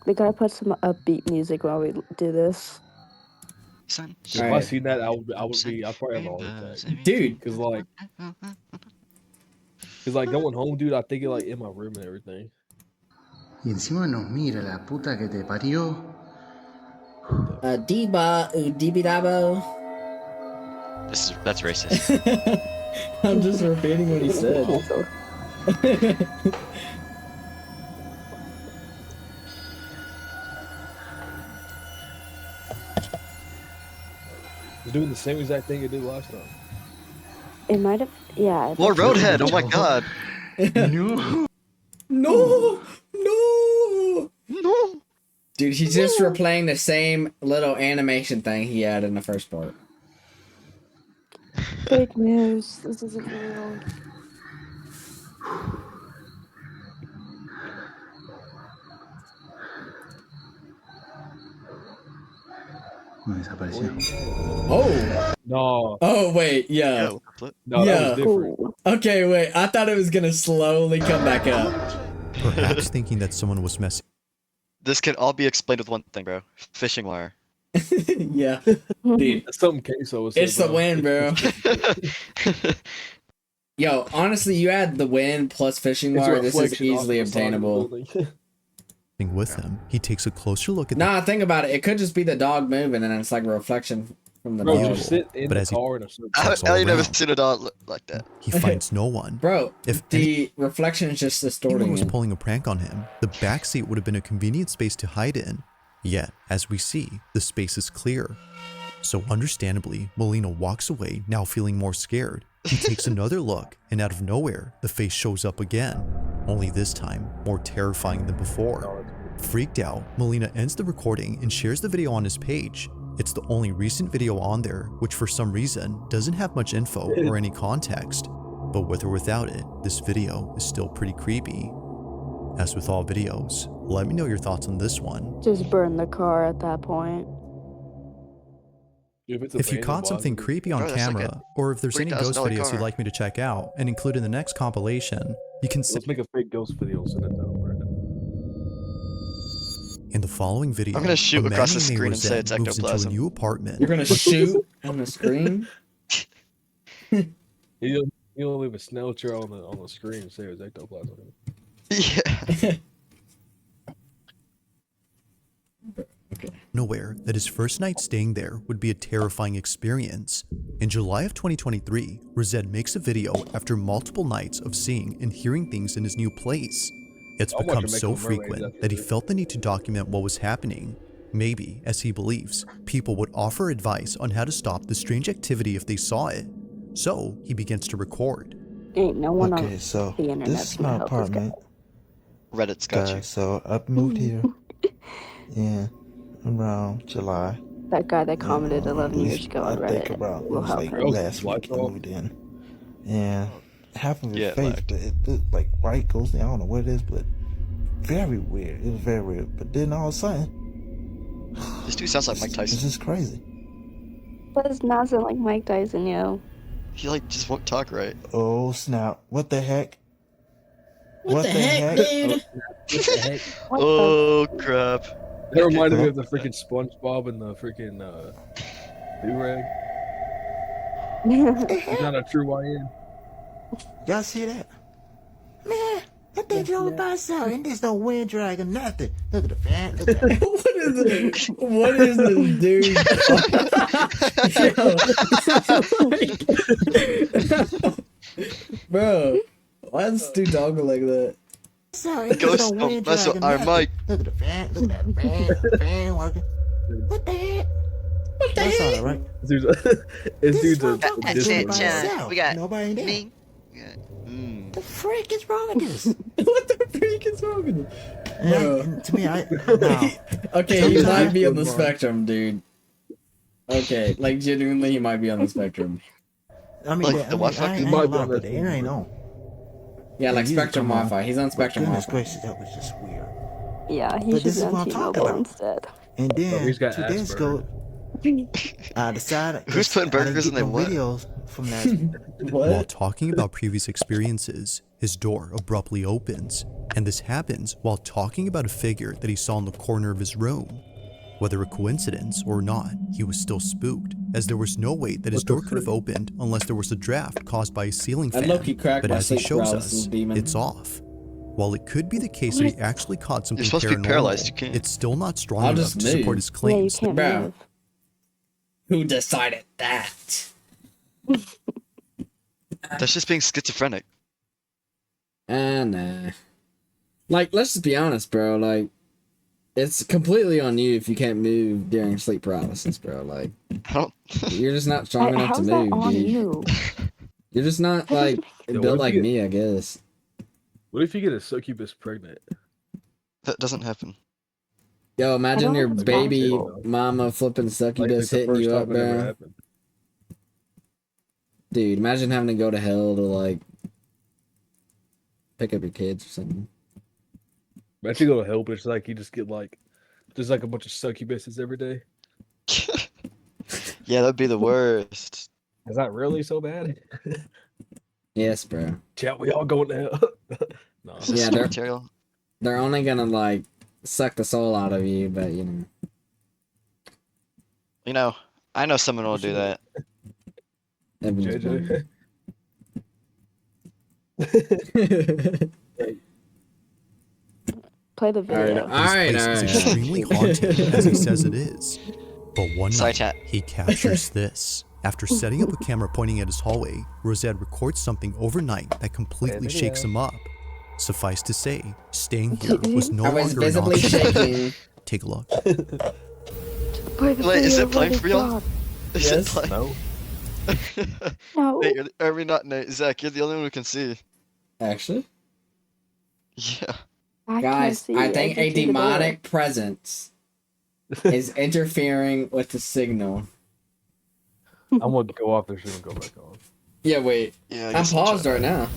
We gotta put some upbeat music while we do this. Sun. If I Alright. seen that, I'd probably have a heart attack. Dude, Cause like going home, dude, I think it like in my room and everything. Y encima nos mira la puta que te parió. Diba, dibidabo. That's racist. I'm just repeating what he said. It's doing the same exact thing it did last time. It might have, yeah. More Roadhead. Oh my god. No. No! No! No. Dude, he's just replaying the same little animation thing he had in the first part. Fake news. This isn't real. No, desapareció. Oh! No, Oh, wait, yeah. no, Yeah. that was different. Ooh. Okay, wait, I thought it was gonna slowly come back up. Perhaps thinking that someone was messing This can all be explained with one thing, bro. Fishing wire. Yeah. Dude, That's something Queso was it's the saying, wind, bro. Yo, honestly, you add the wind plus fishing It's a wire, this is reflection off easily the side of the obtainable. building. with him. He takes a closer look at Nah, think about it. It could just be the dog moving and it's like a reflection from the Bro, dog. just sit in But the as he- car in a circle. Checks all I never around. seen a dog look like that. He finds no one. Bro, If the reflection is just anyone distorting was it. pulling a prank on him, the backseat would have been a convenient space to hide in. Yet, as we see, the space is clear. So understandably, Molina walks away, now feeling more scared. He takes another look, and out of nowhere, the face shows up again. Only this time, more terrifying than before. Freaked out, Molina ends the recording and shares the video on his page. It's the only recent video on there, which for some reason doesn't have much info or any context. But with or without it, this video is still pretty creepy. As with all videos, let me know your thoughts on this one. Just burn the car at that point. If you caught something creepy on camera, or if there's any ghost $3,000 videos you'd car. like me to check out and include in the next compilation, you can Let's make a fake ghost video and send it down. In the following video, I'm gonna shoot a man across the named screen and say Rosette it's moves into a ectoplasm. new apartment. You're gonna shoot on the screen? You'll leave a snail trail on the screen and say it was ectoplasm. Yeah. Unaware that his first night staying there would be a terrifying experience. In July of 2023, Rosette makes a video after multiple nights of seeing and hearing things in his new place. It's I'll watch become him make so little mermaids frequent after that he this. felt the need to document what was happening. Maybe, as he believes, people would offer advice on how to stop the strange activity if they saw it. So he begins to record. Ain't no one Okay, on so the internet this is my apartment. Reddit's got you. Guys, so I moved here in around July. That guy that commented 11 years ago on I think Reddit about it will was help like him. last week I moved in, and half of Yeah, his face, but it looked like white ghosting. I don't know what it is, but very weird. It was very weird. But then all of a sudden, This dude sounds like Mike Tyson. this is crazy. Does not sound like Mike Tyson, yo. He like just won't talk right. Oh snap! What the heck? What the heck, dude? What the heck? Oh crap. That reminded me of the freaking SpongeBob and the freaking do-rag. He's not a true YN. Y'all see that? Man, that thing drove by itself, and there's no wind drag or nothing. Look at the fan. Look at that. What is this, dude? Bro, why is this dude talking like that? Ghost of mess with our mic. Look at the fan. Look at that fan. Fan working. What the heck? What the That's heck? all right. This dude's a Discord. We got Nobody there. me. The freak is wrong with this? What the freak is wrong with you? And to me, no. Okay, he might be on the spectrum, dude. Okay, like genuinely, he might be on the spectrum. I mean, Like the Wi-Fi? I ain't lying, but it ain't on. Yeah, like you Spectrum come on. Wi-Fi. He's on Spectrum Goodness Wi-Fi. gracious, that was just weird. Yeah, he But should this be is what on I'm talking T-Mobile about. instead. And then he's got 2 days ago, I decided Who's putting burgers in their what? videos from that. While talking about previous experiences, his door abruptly opens, and this happens while talking about a figure that he saw in the corner of his room. Whether a coincidence or not, he was still spooked, as there was no way that his door could have opened unless there was a draft caused by a ceiling I fan. low-key cracked But my as he sleep shows paralysis us, demon. it's off. While it could be the case that he actually caught something supposed to be paralyzed, you paranormal, can't. it's still not strong I'll enough just to move. support his Yeah, you claims. can't Bro. move. Who decided that? That's just being schizophrenic. Nah. Like, let's just be honest, bro. Like, it's completely on you if you can't move during sleep paralysis, bro. Like, I don't. you're just not strong enough to How's that move, on dude. you? You're just not, like, Yo, built what like if you- me, I guess. What if you get a succubus pregnant? That doesn't happen. Yo, imagine know your if it's baby possible. mama flipping succubus the hitting first you time up, it ever bro. happened. Dude, imagine having to go to hell to, like, pick up your kids or something. Imagine you go to hell, but it's like you just get like, there's like a bunch of succubuses every day. Yeah, that'd be the worst. Is that really so bad? Yes, bro. Chat, we all going to hell. No. Is this Yeah, some they're- material? They're only gonna, like, suck the soul out of you, but, you know. You know, I know someone will do that. Evan's JJ. Play the video. Alright, This place is alright. extremely haunted, as he says it is. But one Sorry, night, chat. he captures this. After setting up a camera pointing at his hallway, Rosette records something overnight that completely shakes him up. Suffice to say, staying here was no I was longer an visibly option. shaking. Take a look. Play the Wait, is video, it playing let for y'all? drop. Is Yes. it playing? No. No. Nate, I mean, not Nate. Zach, you're the only one who can see. Actually? Yeah. I can't Guys, see. I think a can see the door. demonic presence is interfering with the signal. I'm gonna go off this shit and go back on. Yeah, wait. Yeah, I I'm guess I'll paused try. right now.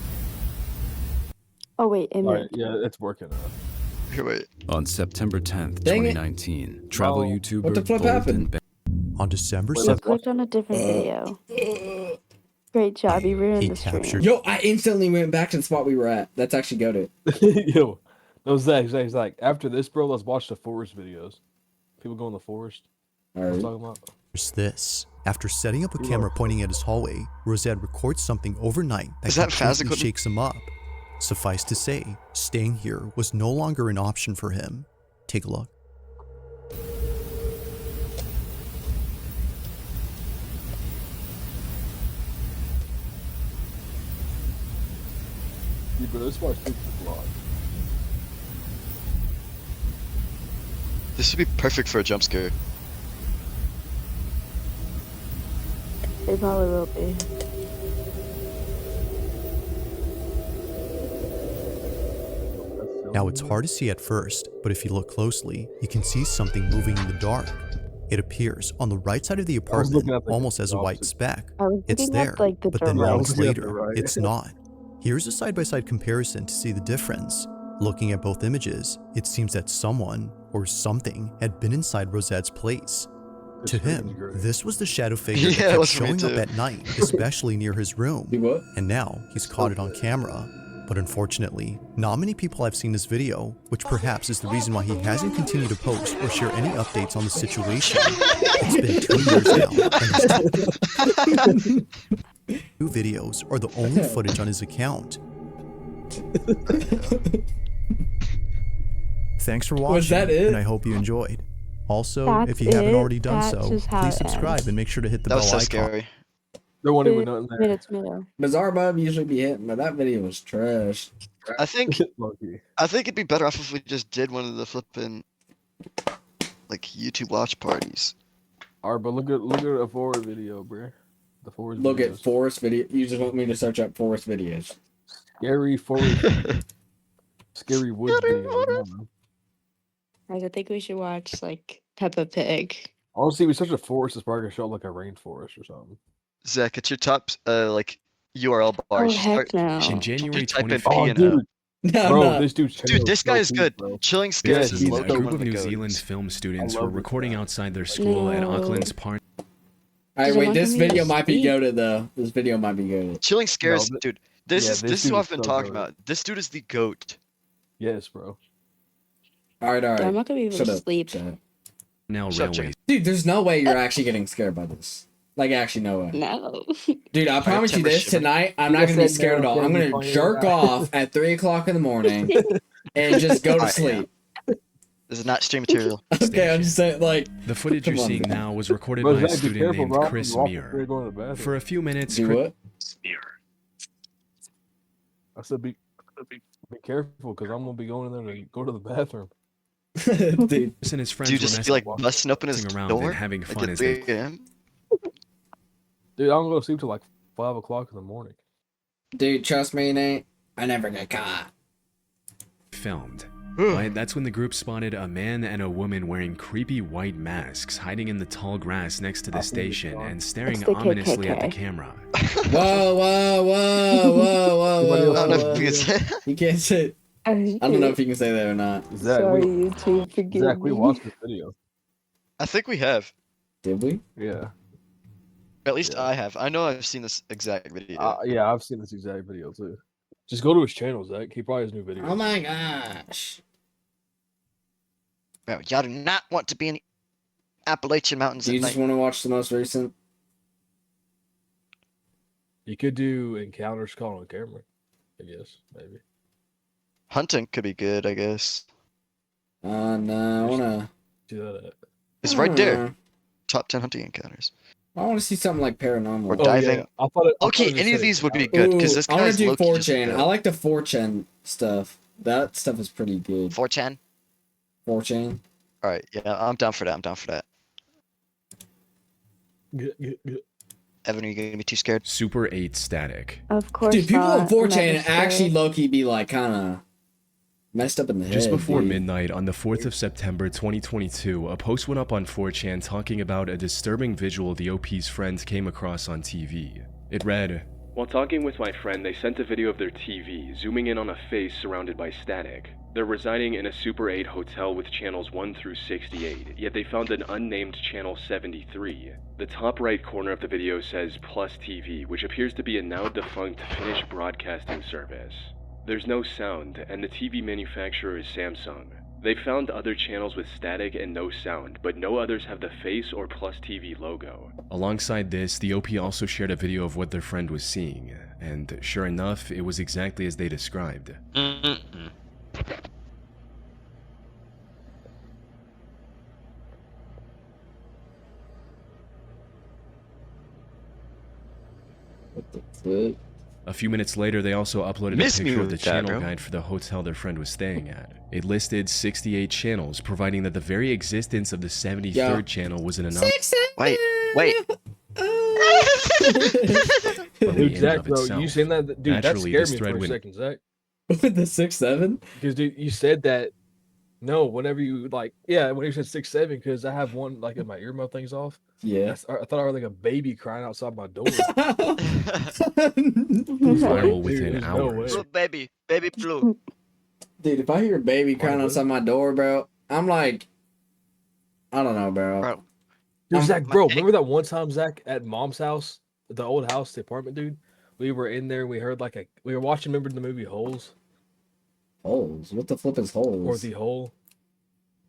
Oh wait, it Alright, moved. yeah, it's working. Here, wait. On September 10th, Dang it. 2019, travel Oh, YouTuber what the flip Bolden happened? On December You 7th, clicked on a different video. Great job, you ruined he the stream. captured. Yo, I instantly went back to the spot we were at. That's actually goated. Yo, no, Zach, after this, bro, let's watch the forest videos. People go in the forest. All What right. I'm talking about? Here's this. After setting up a camera pointing at his hallway, Rosette records something overnight that Is that completely Phasic? shakes him up. Suffice to say, staying here was no longer an option for him. Take a look. Yeah, bro, this part's super vlog. This would be perfect for a jump scare. They probably will be. Now it's hard to see at first, but if you look closely, you can see something moving in the dark. It appears on the right side of the apartment, looking at the almost as a white opposite. speck. I was It's looking there, at, like, the but then direct. moments looking at the later, right. it's not. Here's a side-by-side comparison to see the difference. Looking at both images, it seems that someone or something had been inside Rosette's place. To him, this was the shadow figure Yeah, that it kept was for me showing up too. at night, especially near his room. Do what? And now he's caught it on camera. But unfortunately, not many people have seen this video, which perhaps is the reason why he hasn't continued to post or share any updates on the situation. It's been 2 years now, and his 2 videos are the only footage on his account. Thanks for watching, Was that it? and I hope you enjoyed. Also, That's if you haven't it. already done That's so, just how please it subscribe ends. and make sure to hit the That bell was so icon. scary. There wasn't even nothing there. Tomato. BizzareBub usually be hitting, but that video was trash. I think Low-key. it'd be better off if we just did one of the flipping like YouTube watch parties. Alright, but look at a forward video, bro. The forest Look videos. at forest video. You just want me to search up forest videos. Scary forest. Scary wood videos. Guys, I think we should watch like Peppa Pig. Honestly, we such a forest is probably gonna show up like a rainforest or something. Zach, it's your top like URL bar. Oh You heck start- no! In January type in 20... Oh, P&O. dude, No, bro, no. this dude's Dude, this guy is good. Chilling Scares is he's low so key A one group of of the New goats. Zealand film students I were love this recording guy. outside their school at No. Auckland's Park. All right, Does it wait. want This me to video might be speak? goated though. This video might be goated. Chilling Scares, No, dude. This yeah, is this this is dude what is I've been so talking good. about. This dude is the goat. Yes, bro. All right, all Dude, I'm right. not gonna be able Shut to up. sleep. Shut up. Now Shut up, railway Dude, there's no way you're actually getting scared by this. Like, actually, no way. No. Dude, I promise you September this, shiver. tonight, I'm You not just gonna be said scared at no, all. I'm can't gonna be jerk funny. off at 3 o'clock in the morning and just go to Alright, yeah. sleep. This is not stream material. Okay, I'm just saying, like, The footage Come you're on. seeing now was recorded Bro, by a Zach, be student careful, named bro. Chris You walk Muir. before you go in the bathroom. For a few minutes, do what? I said be careful, because I'm gonna be going in there to go to the bathroom. Dude, Chris and his friends Do you were just be like walking busting open his around door and having like fun at as 3 they a.m.? Dude, I'm gonna go sleep till like 5 o'clock in the morning. dude, trust me, Nate. I never get caught. filmed. Right, that's when the group spotted a man and a woman wearing creepy white masks hiding in the tall grass next to the station and staring It's the ominously at the KKK. camera. Whoa, whoa, whoa, whoa, whoa, I whoa, don't know if whoa. you can say. You can't say. I don't know if you can say that or not. Zach, Sorry, we, YouTube, forgive Zach, we me. watched this video. I think we have. Did we? Yeah. At least Yeah. I have. I know I've seen this exact video. Yeah, I've seen this exact video too. Just go to his channel, Zach. He probably has new videos. Oh my gosh. Bro, y'all do not want to be in the Appalachian Mountains Do you at just night. want to watch the most recent? You could do encounters caught on camera, I guess, maybe. Hunting could be good, I guess. No, I wanna. Do that at. It's right there. Top 10 hunting encounters. I want to see something like paranormal. Or Oh, diving. yeah. I thought it Okay, just any of said these would be encounter. good because Ooh, this I want guy's to do low-key just 4chan. good. I like the 4chan stuff. That stuff is pretty good. 4chan? 4chan. Alright, yeah, I'm down for that. I'm down for that. Good. Evan, are you gonna be too scared? Super 8 static. Of course Dude, people on not. 4chan I'm never actually scared. low-key be like kind of messed up in the head. Just before dude. midnight on the 4th of September 2022, a post went up on 4chan talking about a disturbing visual the OP's friend came across on TV. It read, While talking with my friend, they sent a video of their TV, zooming in on a face surrounded by static. They're residing in a Super 8 hotel with channels 1 through 68, yet they found an unnamed channel 73. The top right corner of the video says Plus TV, which appears to be a now defunct Finnish broadcasting service. There's no sound, and the TV manufacturer is Samsung. They found other channels with static and no sound, but no others have the face or Plus TV logo. Alongside this, the OP also shared a video of what their friend was seeing, and sure enough, it was exactly as they described. What the fuck? A few minutes later, they also uploaded a picture of the channel guide for the hotel their friend was staying at. It listed 68 channels, providing that the very existence of the 73rd channel was an anomaly. Wait. Dude, Zach, bro, you seen that? Dude, Naturally, that this scared me thread for a went- second, Zach. With the 6'7"? Because, dude, you said that. No, whenever you like, yeah, when you said 6'7", because I have one like in my earmuff things off. Yeah. I thought I was like a baby crying outside my door. Viral within Dude, no hours. way. Baby blue. Dude, if I hear a baby crying outside my door, bro, I'm like, I don't know, bro. Dude, Zach, bro, remember that one time, Zach, at Mom's house, the old house, the apartment, dude? We were in there and we heard like we were watching, remember the movie Holes? Holes? What the flip is holes? Or The Hole?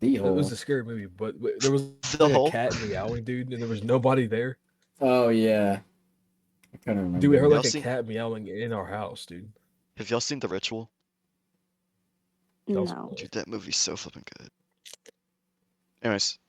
The It Hole. was a scary movie, but there was The like Hole? a cat meowing, dude, and there was nobody there. Oh, yeah. I kind of remember. Dude, we heard Y'all like a seen- cat meowing in our house, dude. Have y'all seen The Ritual? No. Dude, that movie's so flipping good. Anyways.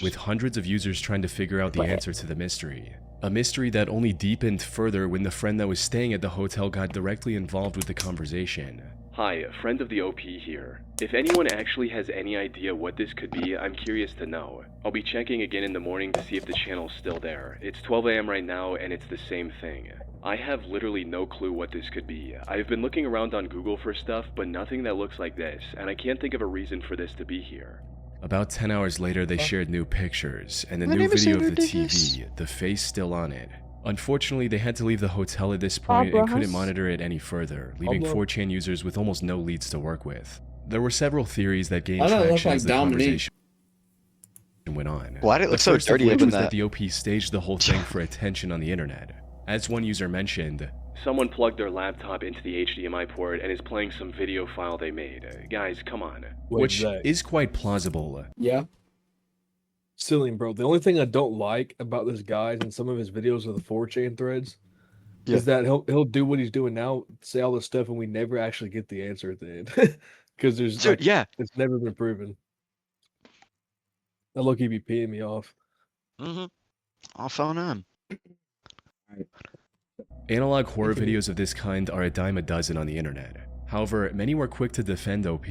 With hundreds of users trying to figure out the answer to the mystery. A mystery that only deepened further when the friend that was staying at the hotel got directly involved with the conversation. Hi, a friend of the OP here. If anyone actually has any idea what this could be, I'm curious to know. I'll be checking again in the morning to see if the channel's still there. It's 12 AM right now and it's the same thing. I have literally no clue what this could be. I've been looking around on Google for stuff, but nothing that looks like this, and I can't think of a reason for this to be here. About 10 hours later, they shared new pictures, and a new video of the TV, the face still on it. Unfortunately, they had to leave the hotel at this point and couldn't monitor it any further, leaving 4chan users with almost no leads to work with. There were several theories that gained traction as the conversation went on. Why did it look The so first of dirty which in was that? the OP staged the whole thing for attention on the internet. As one user mentioned, someone plugged their laptop into the HDMI port and is playing some video file they made. Guys, come on. Which is quite plausible. Yeah. Cillian, bro, the only thing I don't like about this guy and some of his videos of the 4chan threads is that he'll do what he's doing now, say all this stuff, and we never actually get the answer at the end. Because there's Dude, it's never been proven. That look he be peeing me off. I'll phone him. Analog horror videos of this kind are a dime a dozen on the internet. However, many were quick to defend OP.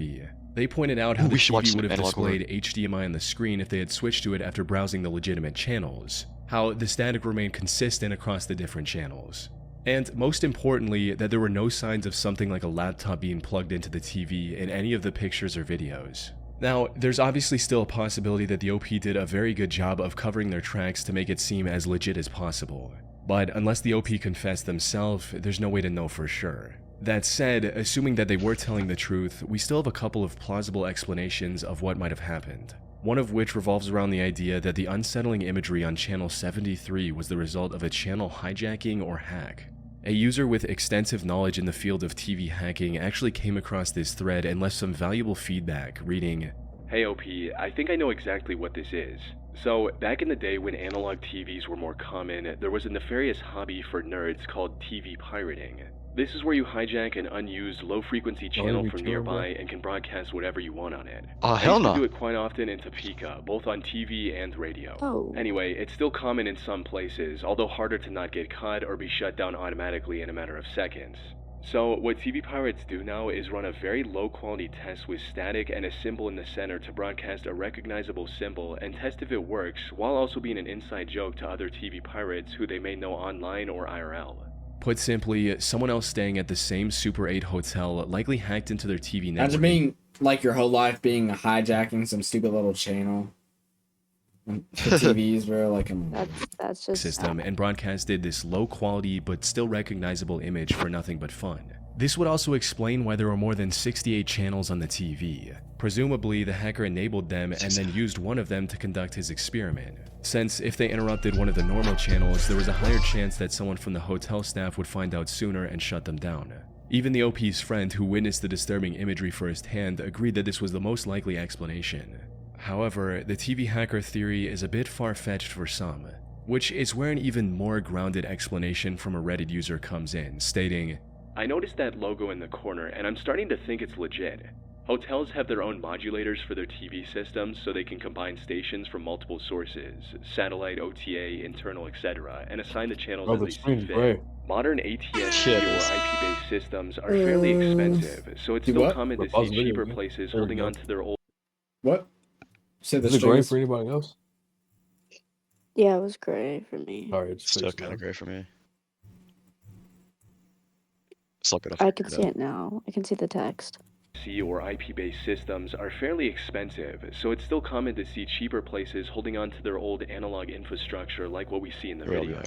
They pointed out how the TV would have displayed HDMI on the screen if they had switched to it after browsing the legitimate channels, how the static remained consistent across the different channels, and most importantly, that there were no signs of something like a laptop being plugged into the TV in any of the pictures or videos. Now, there's obviously still a possibility that the OP did a very good job of covering their tracks to make it seem as legit as possible, but unless the OP confessed themselves, there's no way to know for sure. That said, assuming that they were telling the truth, we still have a couple of plausible explanations of what might have happened. One of which revolves around the idea that the unsettling imagery on channel 73 was the result of a channel hijacking or hack. A user with extensive knowledge in the field of TV hacking actually came across this thread and left some valuable feedback, reading, "Hey OP, I think I know exactly what this is. So, back in the day when analog TVs were more common, there was a nefarious hobby for nerds called TV pirating. This is where you hijack an unused low-frequency channel from nearby and can broadcast whatever you want on it. Oh, hell I used no. to do it quite often in Topeka, both on TV and radio. Oh. Anyway, it's still common in some places, although harder to not get caught or be shut down automatically in a matter of seconds. So, what TV pirates do now is run a very low-quality test with static and a symbol in the center to broadcast a recognizable symbol and test if it works, while also being an inside joke to other TV pirates who they may know online or IRL. Put simply, someone else staying at the same Super 8 hotel likely hacked into their TV network. Imagine being, like, your whole life being hijacking some stupid little channel. The TVs, bro, like that's just system and broadcasted this low quality but still recognizable image for nothing but fun. This would also explain why there were more than 68 channels on the TV. Presumably, the hacker enabled them and then used one of them to conduct his experiment, since if they interrupted one of the normal channels, there was a higher chance that someone from the hotel staff would find out sooner and shut them down. Even the OP's friend, who witnessed the disturbing imagery firsthand, agreed that this was the most likely explanation. However, the TV hacker theory is a bit far-fetched for some, which is where an even more grounded explanation from a Reddit user comes in, stating, "I noticed that logo in the corner and I'm starting to think it's legit. Hotels have their own modulators for their TV systems so they can combine stations from multiple sources, satellite, OTA, internal, etc., and assign the channels as they see fit. Modern ATSC or IP-based systems are fairly expensive, so it's still common to see cheaper places holding on to their old..." What? So Is it gray for anybody else? Yeah, it was gray for me. Alright, it's Still fixed kind now. of gray for me. Let's look it up. I can see it now. I can see the text. Or IP-based systems are fairly expensive, so it's still common to see cheaper places holding on to their old analog infrastructure like what we see in the video.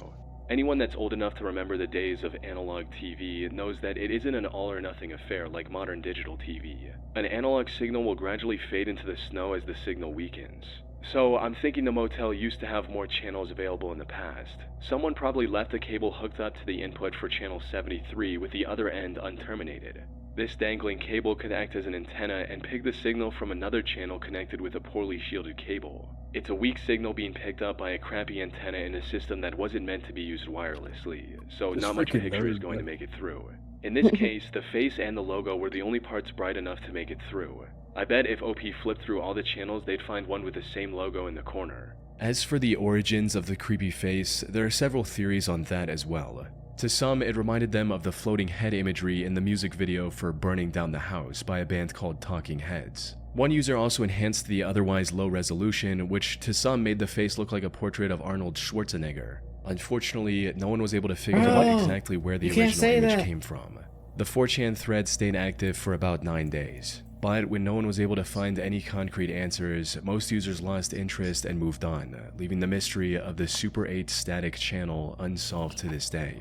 Anyone that's old enough to remember the days of analog TV knows that it isn't an all-or-nothing affair like modern digital TV. An analog signal will gradually fade into the snow as the signal weakens. So I'm thinking the motel used to have more channels available in the past. Someone probably left the cable hooked up to the input for channel 73 with the other end unterminated. This dangling cable could act as an antenna and pick the signal from another channel connected with a poorly shielded cable. It's a weak signal being picked up by a crappy antenna in a system that wasn't meant to be used wirelessly, so not much picture is going to make it through. In this case, the face and the logo were the only parts bright enough to make it through. I bet if OP flipped through all the channels, they'd find one with the same logo in the corner. As for the origins of the creepy face, there are several theories on that as well. To some, it reminded them of the floating head imagery in the music video for Burning Down the House by a band called Talking Heads. One user also enhanced the otherwise low resolution, which to some made the face look like a portrait of Arnold Schwarzenegger. Unfortunately, no one was able to figure out exactly where the original image came from. The 4chan thread stayed active for about 9 days. But when no one was able to find any concrete answers, most users lost interest and moved on, leaving the mystery of the Super 8 static channel unsolved to this day.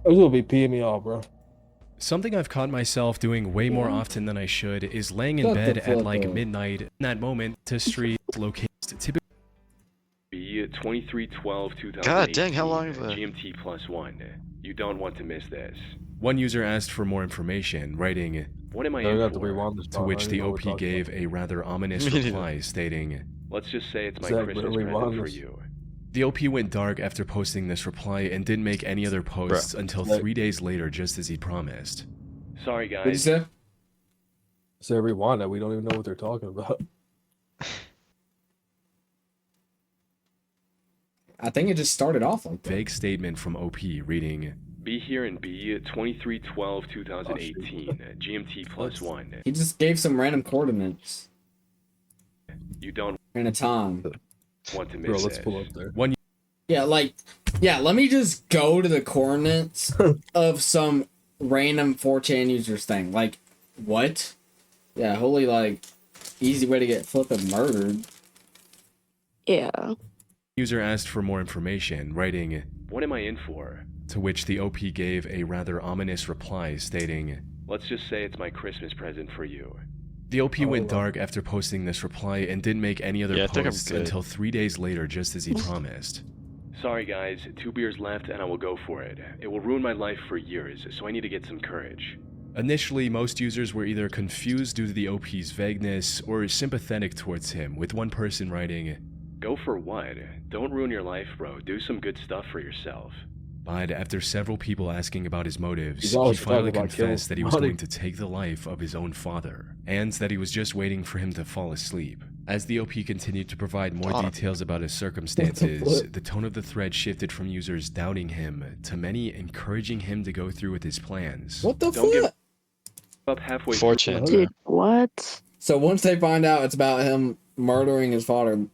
I was gonna be peeing me off, bro. Something I've caught myself doing way more often than I should is laying in bed at like midnight in that moment to stream locations typically 23/12/2018. God dang, how long is that? GMT +1. You don't want to miss this. One user asked for more information, writing, "What am I in for?" To which the OP gave a rather ominous reply stating, "Let's just say it's my Christmas present for you." The OP went dark after posting this reply and didn't make any other posts until 3 days later, just as he promised. Sorry guys. What did you say? Say rewind that we don't even know what they're talking about. I think it just started off like that. Vague statement from OP reading, "Be here in B 23/12/2018, GMT +1. He just gave some random coordinates. You don't and a time. Want to miss Bro, let's pull up there. Let me just go to the coordinates of some random 4chan users thing. Like, what? Yeah, holy, like, easy way to get flipping murdered. Yeah. User asked for more information, writing, "What am I in for?" To which the OP gave a rather ominous reply stating, "Let's just say it's my Christmas present for you." The OP went dark after posting this reply and didn't make any other posts until 3 days later, just as he promised. Sorry guys, 2 beers left and I will go for it. It will ruin my life for years, so I need to get some courage. Initially, most users were either confused due to the OP's vagueness or sympathetic towards him, with one person writing, "Go for what? Don't ruin your life, bro. Do some good stuff for yourself." But after several people asking about his motives, he finally confessed that he was going to take the life of his own father, and that he was just waiting for him to fall asleep. As the OP continued to provide more details about his circumstances, the tone of the thread shifted from users doubting him to many encouraging him to go through with his plans. What the Don't fuck? give up halfway Fortune. Dude, what? So once they find out it's about him murdering his father,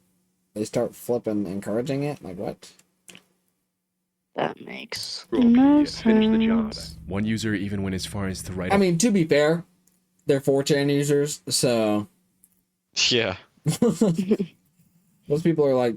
they start flipping encouraging it? Like, what? That makes no sense. Finish the job. One user even went as far as to write I mean, to be fair, they're 4chan users, so... Yeah. Like, Those people are like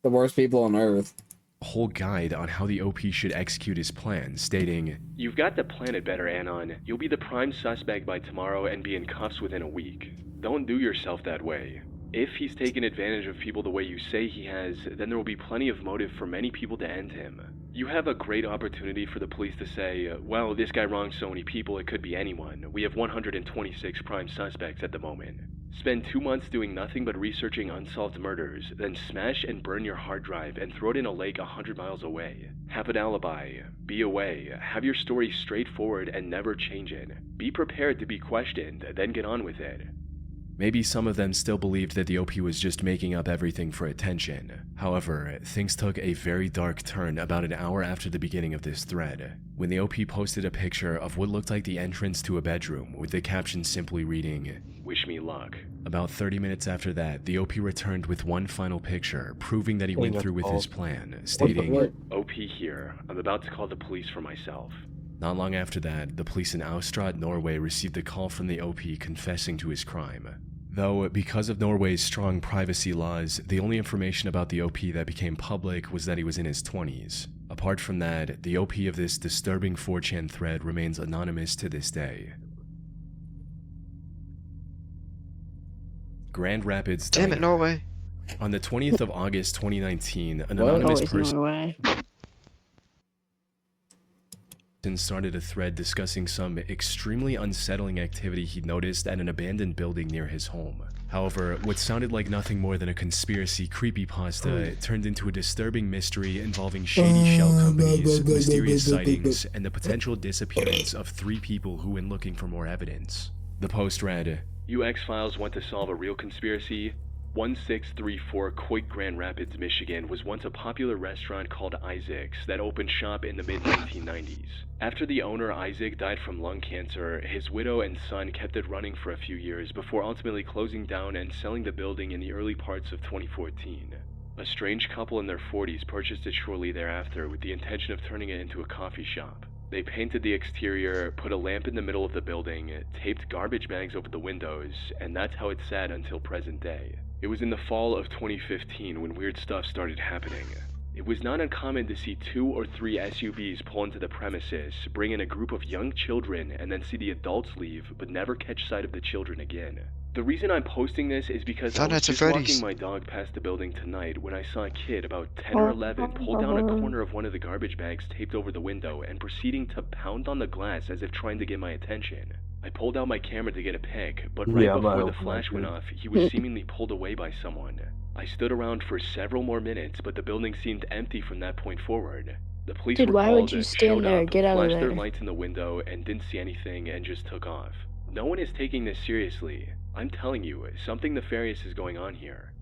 the worst people on earth. A whole guide on how the OP should execute his plan, stating, "You've got to plan it better, Anon. You'll be the prime suspect by tomorrow and be in cuffs within a week. Don't do yourself that way. If he's taken advantage of people the way you say he has, then there will be plenty of motive for many people to end him. You have a great opportunity for the police to say, well, this guy wronged so many people, it could be anyone. We have 126 prime suspects at the moment. Spend 2 months doing nothing but researching unsolved murders, then smash and burn your hard drive and throw it in a lake 100 miles away. Have an alibi. Be away. Have your story straightforward and never change it. Be prepared to be questioned, then get on with it." Maybe some of them still believed that the OP was just making up everything for attention. However, things took a very dark turn about an hour after the beginning of this thread, when the OP posted a picture of what looked like the entrance to a bedroom with the caption simply reading, "Wish me luck." About 30 minutes after that, the OP returned with one final picture, proving that he went through with his plan, stating, "OP here. I'm about to call the police for myself." Not long after that, the police in Austrad, Norway received a call from the OP confessing to his crime. Though, because of Norway's strong privacy laws, the only information about the OP that became public was that he was in his 20s. Apart from that, the OP of this disturbing 4chan thread remains anonymous to this day. Grand Rapids. Damn it, Norway. On the 20th of August 2019, an anonymous person started a thread discussing some extremely unsettling activity he noticed at an abandoned building near his home. However, what sounded like nothing more than a conspiracy creepypasta turned into a disturbing mystery involving shady shell companies, mysterious sightings, and the potential disappearance of 3 people who went looking for more evidence. The post read, "You X-Files want to solve a real conspiracy? 1634 Coit, Grand Rapids, Michigan was once a popular restaurant called Isaac's that opened shop in the mid-1990s. After the owner Isaac died from lung cancer, his widow and son kept it running for a few years before ultimately closing down and selling the building in the early parts of 2014. A strange couple in their 40s purchased it shortly thereafter with the intention of turning it into a coffee shop. They painted the exterior, put a lamp in the middle of the building, taped garbage bags over the windows, and that's how it sat until present day. It was in the fall of 2015 when weird stuff started happening. It was not uncommon to see 2 or 3 SUVs pull into the premises, bring in a group of young children, and then see the adults leave, but never catch sight of the children again. The reason I'm posting this is because I was just walking my dog past the building tonight when I saw a kid about 10 or 11 pull down a corner of one of the garbage bags taped over the window and proceeding to pound on the glass as if trying to get my attention. I pulled out my camera to get a pic, but right before the flash went off, he was seemingly pulled away by someone. I stood around for several more minutes, but the building seemed empty from that point forward. The police were why called, would you stand showed there? up, Get out of flashed their there. lights in the window, and didn't see anything and just took off. No one is taking this seriously. I'm telling you, something nefarious is going on here.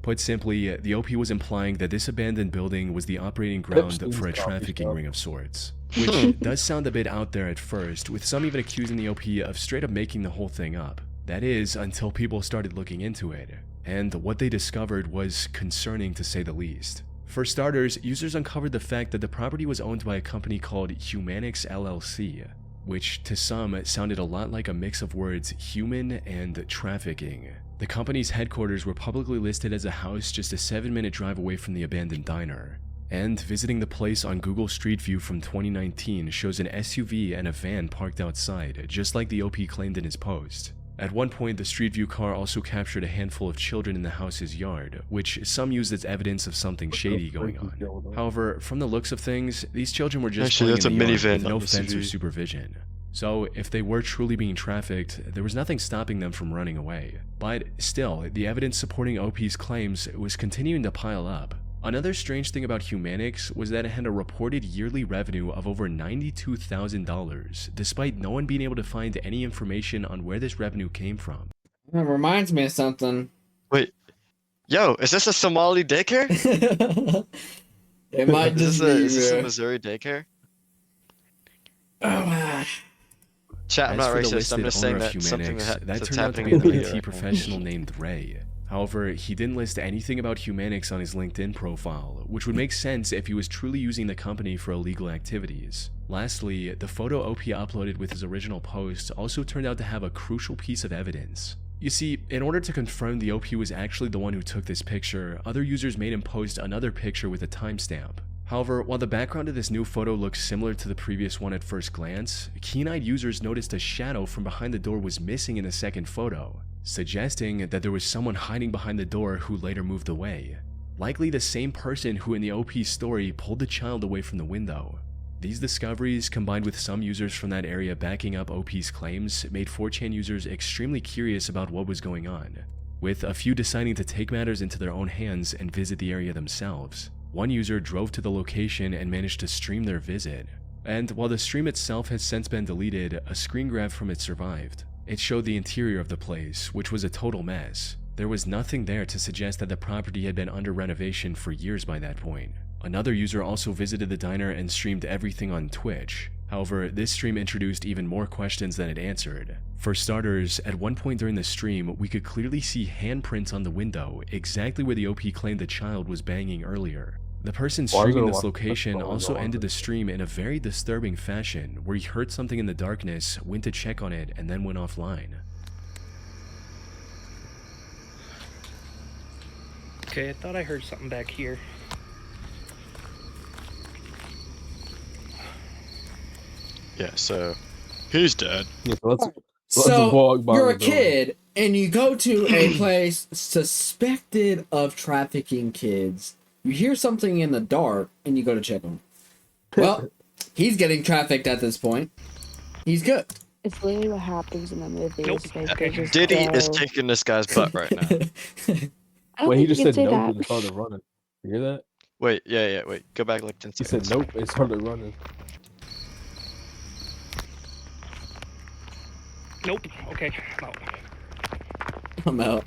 Put simply, the OP was implying that this abandoned building was the operating ground for a trafficking ring of sorts. Which does sound a bit out there at first, with some even accusing the OP of straight up making the whole thing up. That is, until people started looking into it. And what they discovered was concerning to say the least. For starters, users uncovered the fact that the property was owned by a company called Humanix LLC, which to some sounded a lot like a mix of words human and trafficking. The company's headquarters were publicly listed as a house just a 7-minute drive away from the abandoned diner. And visiting the place on Google Street View from 2019 shows an SUV and a van parked outside, just like the OP claimed in his post. At one point, the Street View car also captured a handful of children in the house's yard, which some used as evidence of something shady going on. However, from the looks of things, these children were just playing in the yard with no fence or supervision. So, if they were truly being trafficked, there was nothing stopping them from running away. But still, the evidence supporting OP's claims was continuing to pile up. Another strange thing about Humanix was that it had a reported yearly revenue of over $92,000, despite no one being able to find any information on where this revenue came from. It reminds me of something. Wait. Yo, is this a Somali daycare? It might just be. Is this a Missouri daycare? Chat, I'm not racist. I'm just saying that something that's turned out to happening be in an the IT professional named Ray. However, he didn't list anything about Humanix on his LinkedIn profile, which would make sense if he was truly using the company for illegal activities. Lastly, the photo OP uploaded with his original post also turned out to have a crucial piece of evidence. You see, in order to confirm the OP was actually the one who took this picture, other users made him post another picture with a timestamp. However, while the background of this new photo looks similar to the previous one at first glance, keen-eyed users noticed a shadow from behind the door was missing in the second photo, suggesting that there was someone hiding behind the door who later moved away. Likely the same person who in the OP's story pulled the child away from the window. These discoveries, combined with some users from that area backing up OP's claims, made 4chan users extremely curious about what was going on, with a few deciding to take matters into their own hands and visit the area themselves. One user drove to the location and managed to stream their visit. And while the stream itself has since been deleted, a screen grab from it survived. It showed the interior of the place, which was a total mess. There was nothing there to suggest that the property had been under renovation for years by that point. Another user also visited the diner and streamed everything on Twitch. However, this stream introduced even more questions than it answered. For starters, at one point during the stream, we could clearly see handprints on the window, exactly where the OP claimed the child was banging earlier. The person streaming this location also ended the stream in a very disturbing fashion, where he heard something in the darkness, went to check on it, and then went offline. Okay, I thought I heard something back here. Yeah, so he's dead. Yeah, so you're a kid and you go to a place suspected of trafficking kids. You hear something in the dark and you go to check on it. Well, he's getting trafficked at this point. He's good. It's literally what happens in the movies. Like, they just Diddy go... is kicking this guy's butt right now. Wait, he just said nope and started running. You hear that? Wait, yeah, wait. Go back like 10 seconds. He said nope and started running. Nope. Okay. I'm out.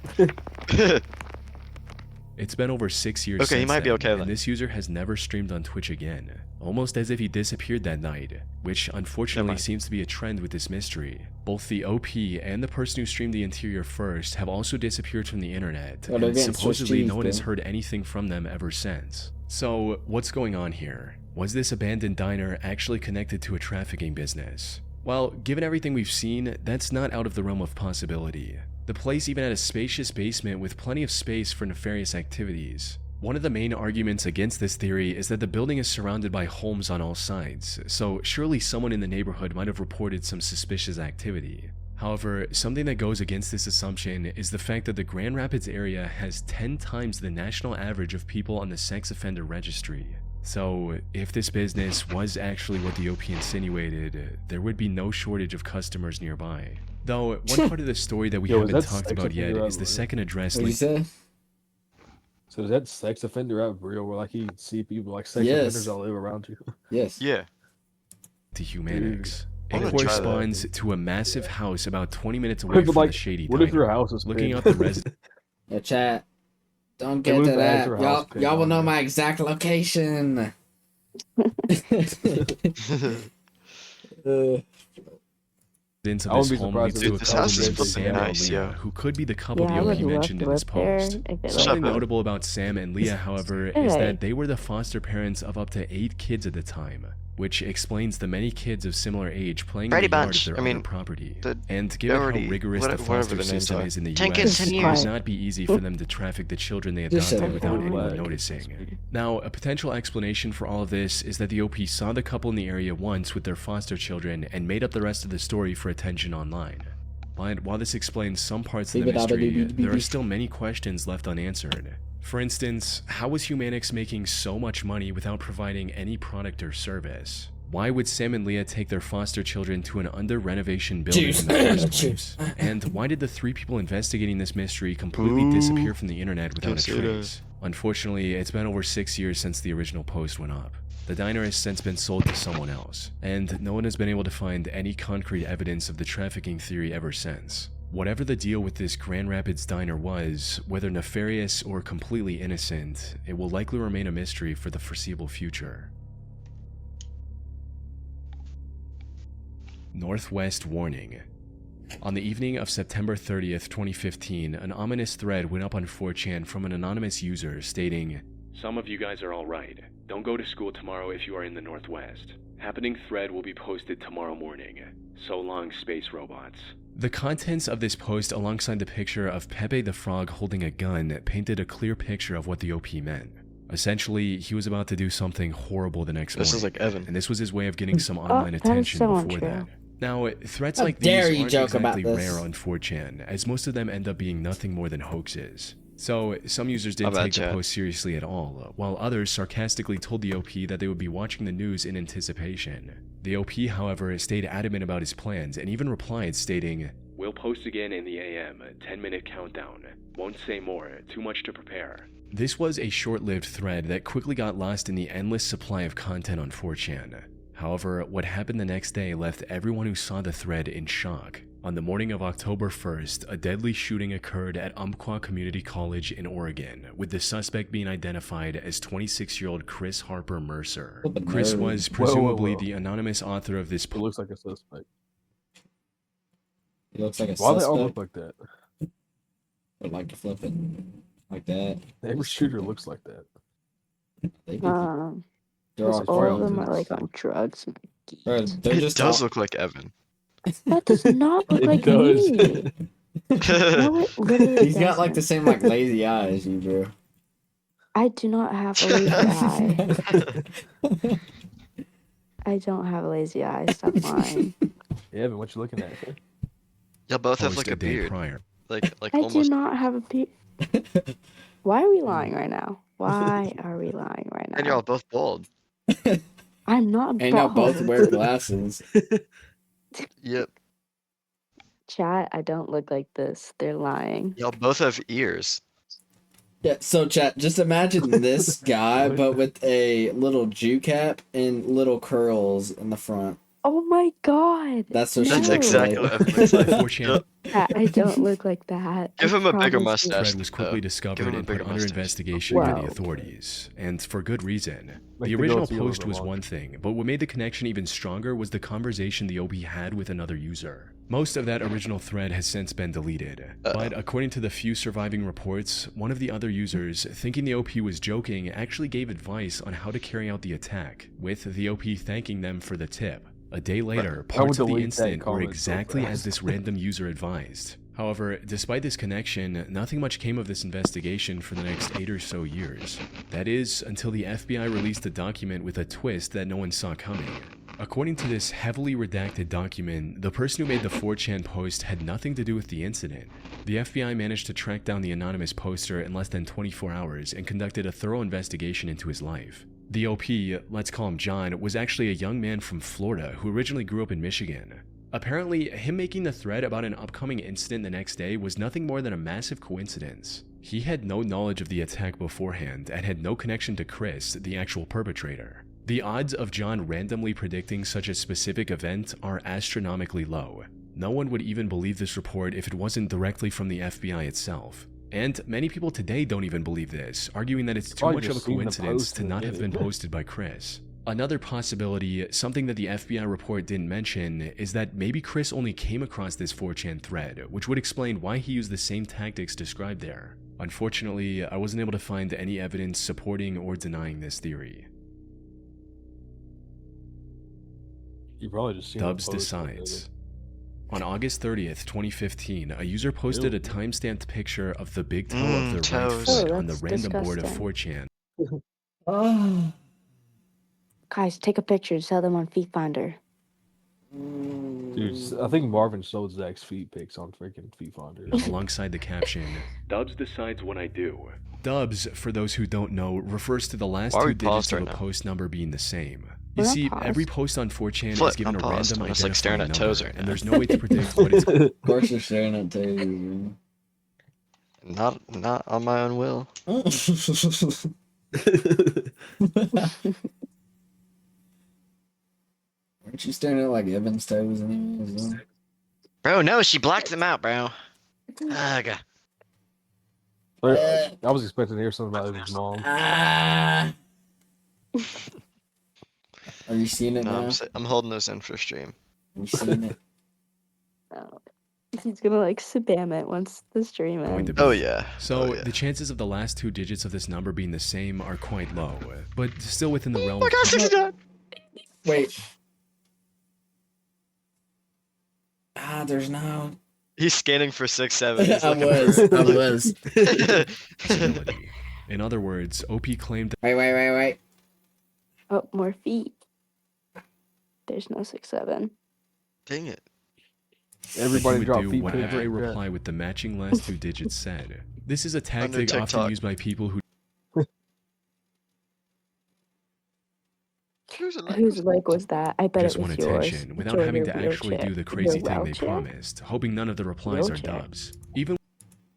It's been over 6 years since he might be okay then. And this user has never streamed on Twitch again, almost as if he disappeared that night, which unfortunately seems to be a trend with this mystery. Both the OP and the person who streamed the interior first have also disappeared from the internet, and supposedly no one has heard anything from them ever since. So, what's going on here? Was this abandoned diner actually connected to a trafficking business? Well, given everything we've seen, that's not out of the realm of possibility. The place even had a spacious basement with plenty of space for nefarious activities. One of the main arguments against this theory is that the building is surrounded by homes on all sides, so surely someone in the neighborhood might have reported some suspicious activity. However, something that goes against this assumption is the fact that the Grand Rapids area has 10 times the national average of people on the sex offender registry. So, if this business was actually what the OP insinuated, there would be no shortage of customers nearby. Though, one part of the story that we haven't talked about yet is the second address What did you say? So is that sex offender out real? Where like you see people like sex offenders all live around you? Yes. Yeah. To Humanix. It corresponds to a massive house about 20 minutes away from the shady diner. What if your house is looking out the residence? Yeah, chat. Don't get to that. Y'all will know my exact location. Into this home leads to a couple named Sam and Leah, who could be the couple the OP mentioned in this post. Something notable about Sam and Leah, however, is that they were the foster parents of up to 8 kids at the time, which explains the many kids of similar age playing in the yard of their own property. And given how rigorous the foster system is in the US, it would not be easy for them to traffic the children they adopted without anyone noticing. Now, a potential explanation for all of this is that the OP saw the couple in the area once with their foster children and made up the rest of the story for attention online. But while this explains some parts of the mystery, there are still many questions left unanswered. For instance, how was Humanix making so much money without providing any product or service? Why would Sam and Leah take their foster children to an under-renovation building in the first place? And why did the 3 people investigating this mystery completely disappear from the internet without a trace? Unfortunately, it's been over 6 years since the original post went up. The diner has since been sold to someone else, and no one has been able to find any concrete evidence of the trafficking theory ever since. Whatever the deal with this Grand Rapids diner was, whether nefarious or completely innocent, it will likely remain a mystery for the foreseeable future. Northwest Warning. On the evening of September 30th, 2015, an ominous thread went up on 4chan from an anonymous user stating, "Some of you guys are alright. Don't go to school tomorrow if you are in the Northwest. Happening thread will be posted tomorrow morning. So long, space robots." The contents of this post alongside the picture of Pepe the Frog holding a gun painted a clear picture of what the OP meant. Essentially, he was about to do something horrible the next morning. This is like Evan. And this was his way of getting some online attention before that. Now, threats like these aren't exactly rare on 4chan, as most of them end up being nothing more than hoaxes. So, some users didn't take the post seriously at all, while others sarcastically told the OP that they would be watching the news in anticipation. The OP, however, stayed adamant about his plans and even replied stating, "We'll post again in the AM, 10-minute countdown. Won't say more, too much to prepare." This was a short-lived thread that quickly got lost in the endless supply of content on 4chan. However, what happened the next day left everyone who saw the thread in shock. On the morning of October 1st, a deadly shooting occurred at Umpqua Community College in Oregon, with the suspect being identified as 26-year-old Chris Harper Mercer. Chris was presumably the anonymous author of this post. Looks like a suspect. He looks like a Why suspect. they all look like that? Would like to flip it like that. Every shooter looks like that. They're all of them are like on drugs. Bro, they're It just does look like Evan. That does not look like does. me. No, it literally He's got like the doesn't. same like lazy eye as you, bro. I do not have a lazy eye. I don't have a lazy eye. Stop lying. Yeah, Evan, what you looking at? Y'all both have Post like a day beard. prior. Like I do almost. not have a beard. Why are we lying right now? Why are we lying right And y'all now? both bald. I'm not And y'all bald. both wear glasses. Yep. Chat, I don't look like this. They're lying. Y'all both have ears. Yeah, so chat, just imagine this guy, but with a little Jew cap and little curls in the front. Oh my god. That's what That's she looks exactly like. what Evan looks like. 4chan. Chat, I don't look like that. Give him a bigger promise you. mustache. Thread was quickly Give discovered him a and put bigger under mustache. investigation by the Wow. authorities, and for good reason. Like The the original goatee a little post bit was longer. one thing, but what made the connection even stronger was the conversation the OP had with another user. Most of that original thread has since been deleted, but according to the few surviving reports, one of the other users, thinking the OP was joking, actually gave advice on how to carry out the attack, with the OP thanking them for the tip. A day later, I would parts of the delete that incident were comment so exactly as fast. this random user advised. However, despite this connection, nothing much came of this investigation for the next 8 or so years. That is, until the FBI released a document with a twist that no one saw coming. According to this heavily redacted document, the person who made the 4chan post had nothing to do with the incident. The FBI managed to track down the anonymous poster in less than 24 hours and conducted a thorough investigation into his life. The OP, let's call him John, was actually a young man from Florida who originally grew up in Michigan. Apparently, him making the thread about an upcoming incident the next day was nothing more than a massive coincidence. He had no knowledge of the attack beforehand and had no connection to Chris, the actual perpetrator. The odds of John randomly predicting such a specific event are astronomically low. No one would even believe this report if it wasn't directly from the FBI itself. And many people today don't even believe this, arguing that it's too Probably much of a just seen the coincidence post to and not did have it. been posted by Chris. Another possibility, something that the FBI report didn't mention, is that maybe Chris only came across this 4chan thread, which would explain why he used the same tactics described there. Unfortunately, I wasn't able to find any evidence supporting or denying this theory. You probably just seen the Dubs post and did decides. it. On August 30th, 2015, a user posted a timestamped picture of the big toe of their right toes. foot Oh, on the that's random board of disgusting. 4chan. Oh. Guys, take a picture and sell them on Feet Finder. Dude, I think Marvin sold Zach's feet pics on freaking Feet Finder. Alongside the caption, Dubs decides what I do. Dubs, for those who don't know, refers to the last Why are two we digits paused of right a now? post number being the same. We're You not see, paused. every post on 4chan Flip, is given I'm a paused. random I'm just, like, staring identifying at number, toes right and now. there's no way to predict what it's Of course you're staring at Taylor. Not on my own will. Aren't you staring at like Evan's toes and Bro, no, she blocked them out, bro. Ugh. I was expecting to hear something about Evan's mom. Ah. Are you seeing it No, now? I'm holding those in for stream. Are you seeing it? Oh. He's gonna like spam it once the stream going to ends. be. Oh yeah. So Oh, yeah. the chances of the last two digits of this number being the same are quite low, but still within the realm Oh my of God, 69. Wait. There's no. He's scanning for 6-7. He's I looking was. for... I was. possibility. In other words, OP claimed that Wait. Oh, more feet. There's no 6-7. Dang it. Everybody he would drop do feet whatever pics. a reply with the matching last 2 digits said. This is a tactic TikTok. often used by people who Whose leg was that? I bet just it want was yours. attention without Or having your to actually wheelchair. do the Your crazy thing they wheelchair? promised, hoping none of the replies are Wheelchair. dubs. Even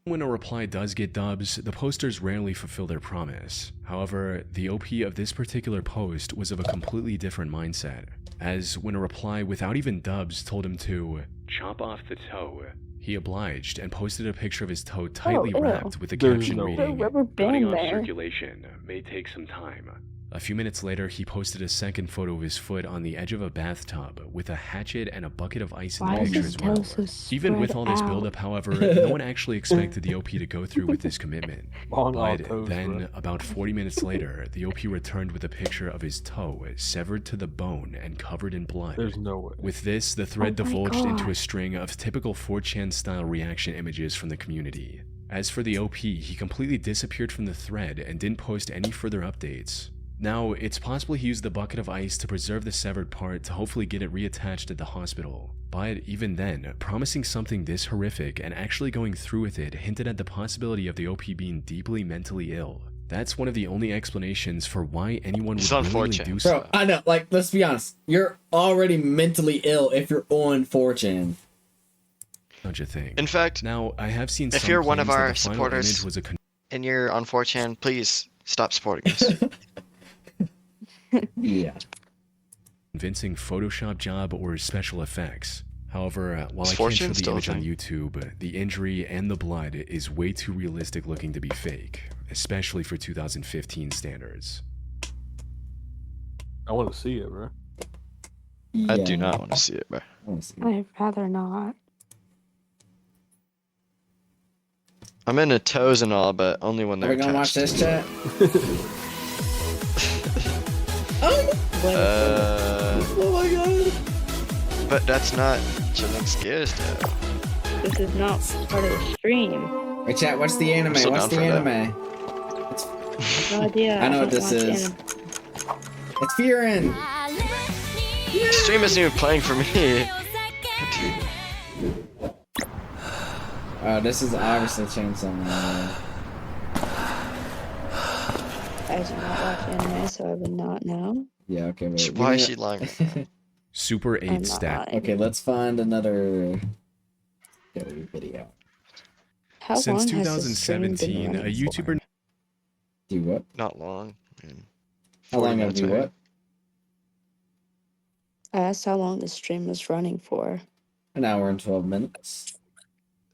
when a reply does get dubs, the posters rarely fulfill their promise. However, the OP of this particular post was of a completely different mindset, as when a reply without even dubs told him to chop off the toe, he obliged and posted a picture of his toe tightly wrapped with the caption reading, "Cutting off circulation may take some time." A few minutes later, he posted a second photo of his foot on the edge of a bathtub with a hatchet and a bucket of ice in the picture as well. Even with all this buildup, however, no one actually expected the OP to go through with this commitment. But then, about 40 minutes later, the OP returned with a picture of his toe severed to the bone and covered in blood. There's no way. With this, the thread divulged into a string of typical 4chan-style reaction images from the community. As for the OP, he completely disappeared from the thread and didn't post any further updates. Now, it's possible he used the bucket of ice to preserve the severed part to hopefully get it reattached at the hospital. But even then, promising something this horrific and actually going through with it hinted at the possibility of the OP being deeply mentally ill. That's one of the only explanations for why anyone would willingly do so. Bro, I know, like, let's be honest. You're already mentally ill if you're on 4chan. Such a thing. In fact, now I have seen if you're one of our supporters and you're on 4chan, please stop supporting us. Yeah. Convincing Photoshop job or special effects. However, while I Is can't show 4chan the still a image on thing? YouTube, the injury and the blood is way too realistic looking to be fake, especially for 2015 standards. I want to see it, bro. I do not want to see it, bro. I'd rather not. I'm into toes and all, but only when Are they're we gonna watch attached. this chat? Oh my god. But that's not ChillingScares though. This is not part of the stream. Wait, chat, what's the anime? still What's the down for anime? No idea. I know what don't this watch is. anime. It's Fearin'! The stream isn't even playing for me. Oh, this is obviously Chainsaw Man. I do not watch anime, so I would not know. Yeah, okay, wait. Why is she lying? Super I'm 8 not stat. lying. Okay, let's find another video. How Since long has the stream been 2017, a running YouTuber Do what? Not long. Man. How 40 long have minutes, you maybe. what? I asked how long the stream was running for. An hour and 12 minutes.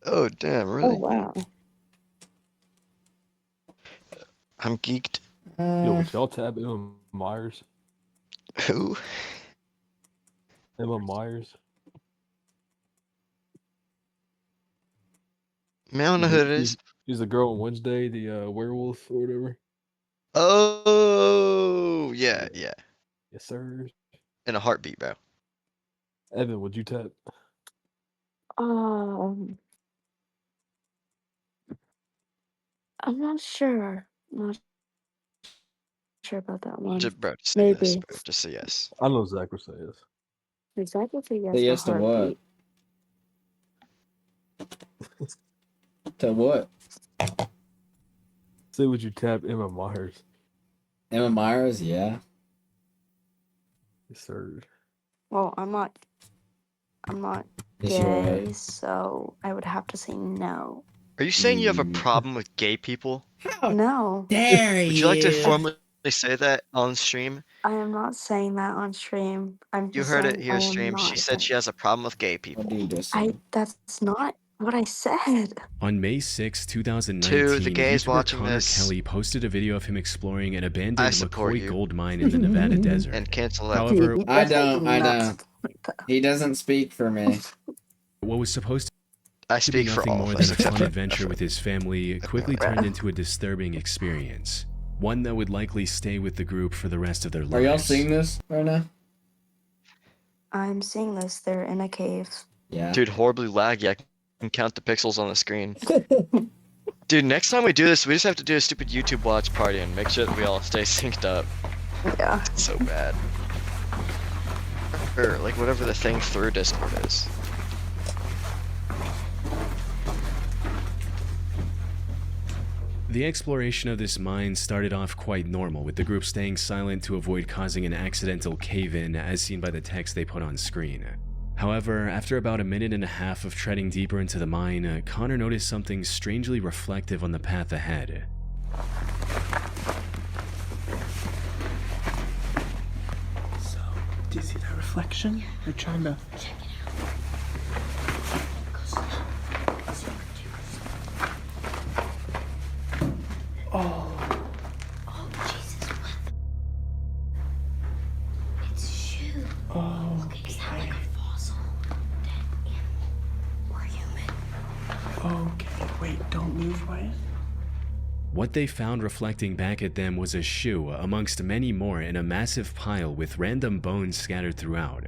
Oh damn! Oh Really? wow. I'm geeked. Yo, would y'all tab Emma Myers? Who? Emma Myers. Man, I don't know who it is. She's the girl on Wednesday, the werewolf or whatever. Oh yeah, yeah. Yes, sir. In a heartbeat, bro. Evan, would you tap? I'm not sure. I'm not sure about that one. Just, bro, just say yes, Maybe. bro. Just say yes. I know Zach would say yes. Exactly. Say yes. Say to yes to what? heartbeat. To what? Say, would you tap Emma Myers? Emma Myers? Yeah. Yes, sir. Well, I'm not Yes, you are. gay, so I would have to say no. Are you saying you have a problem with gay people? No, Dare Would you like to formally say that on stream? I am not saying that on stream. I'm You just heard it saying here I am stream. She not said gay. she has a problem with gay people. What do you just say? That's not what I said. On May 6, 2019, the gays YouTuber watching Connor this, Kelly posted a video of him exploring an abandoned support McCoy you. gold mine in the Nevada desert. And cancel that. However, I don't. He doesn't speak for me. what was supposed I to be speak for nothing all more of than us a except fun for adventure with his family quickly turned into a disturbing experience. One that would likely stay with the group for the rest of their lives. Are y'all seeing this right now? I'm seeing this. They're in a cave. Yeah. Dude, horribly laggy. I and count the pixels on the screen. Dude, next time we do this, we just have to do a stupid YouTube watch party and make sure that we all stay synced up. Yeah. It's so bad. Or like whatever the thing through Discord is. The exploration of this mine started off quite normal, with the group staying silent to avoid causing an accidental cave-in as seen by the text they put on screen. However, after about a minute and a half of treading deeper into the mine, Connor noticed something strangely reflective on the path ahead. So, do you see that reflection? They're trying to... Oh. Oh, Jesus, what the... It's shoe. Oh, okay. Is that like a fossil? Dead animal? Or human? Okay, wait, don't move, Wyatt. What they found reflecting back at them was a shoe amongst many more in a massive pile with random bones scattered throughout.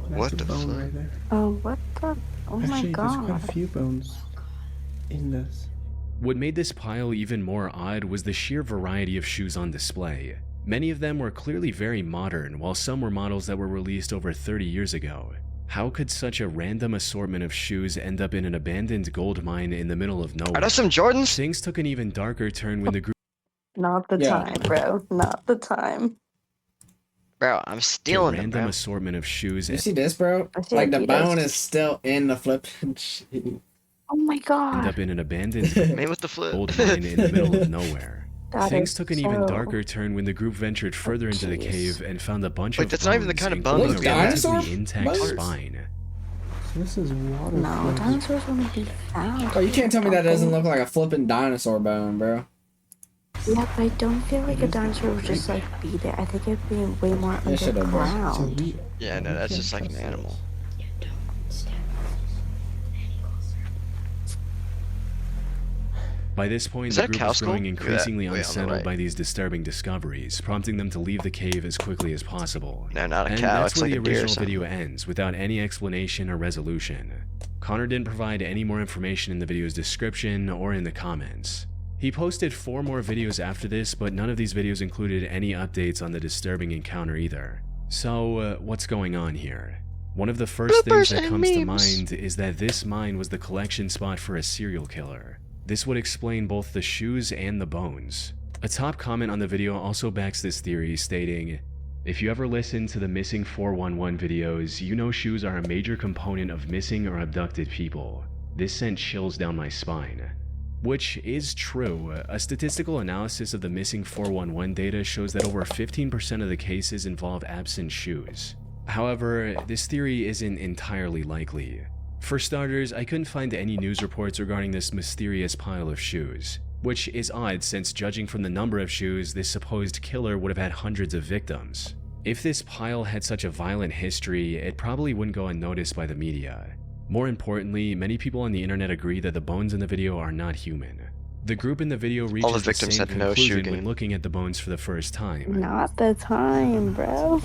Well, that's a bone right there. Oh, what the? Oh my Actually, god. there's quite a few bones in this. What made this pile even more odd was the sheer variety of shoes on display. Many of them were clearly very modern, while some were models that were released over 30 years ago. How could such a random assortment of shoes end up in an abandoned gold mine in the middle of nowhere? Are those some Jordans? Things took an even darker turn when the group... Not the time, bro. Not the time. Bro, I'm stealing a them, random bro. assortment of shoes. You see this, bro? Like the bone is still in the flipping shit. Oh my god. End up in an abandoned Man with the flip. gold mine in the middle of nowhere. That Things is took an even so- darker turn when the group ventured further into the cave and found a bunch Wait, of that's bones, not even the kind of bone including that's a dinosaur relatively intact bones? spine. So this is water. No, flows. dinosaurs wouldn't be found. Oh, you can't tell me that doesn't look like a flipping dinosaur bone, bro. Yeah, but I don't feel like a dinosaur would just like be there. I think it'd be way more It should have been. underground. Yeah, no, that's just like an animal. By this point, Is the that a group cow was skull? growing Look at that. increasingly Way on the unsettled right. by these disturbing discoveries, prompting them to leave the cave as quickly as possible. No, not a And cow, that's it's where like the a deer or original something. video ends, without any explanation or resolution. Connor didn't provide any more information in the video's description or in the comments. He posted 4 more videos after this, but none of these videos included any updates on the disturbing encounter either. So, what's going on here? One of the first things that comes to mind is that this mine was the collection spot for a serial killer. This would explain both the shoes and the bones. A top comment on the video also backs this theory, stating, "If you ever listen to the Missing 411 videos, you know shoes are a major component of missing or abducted people. This sent chills down my spine." Which is true. A statistical analysis of the Missing 411 data shows that over 15% of the cases involve absent shoes. However, this theory isn't entirely likely. For starters, I couldn't find any news reports regarding this mysterious pile of shoes, which is odd since judging from the number of shoes, this supposed killer would have had hundreds of victims. If this pile had such a violent history, it probably wouldn't go unnoticed by the media. More importantly, many people on the internet agree that the bones in the video are not human. The group in the video reaches the victims same had no shoe conclusion when game. looking at the bones for the first time. Not the time, bro.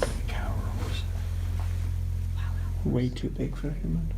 Way too big for a human.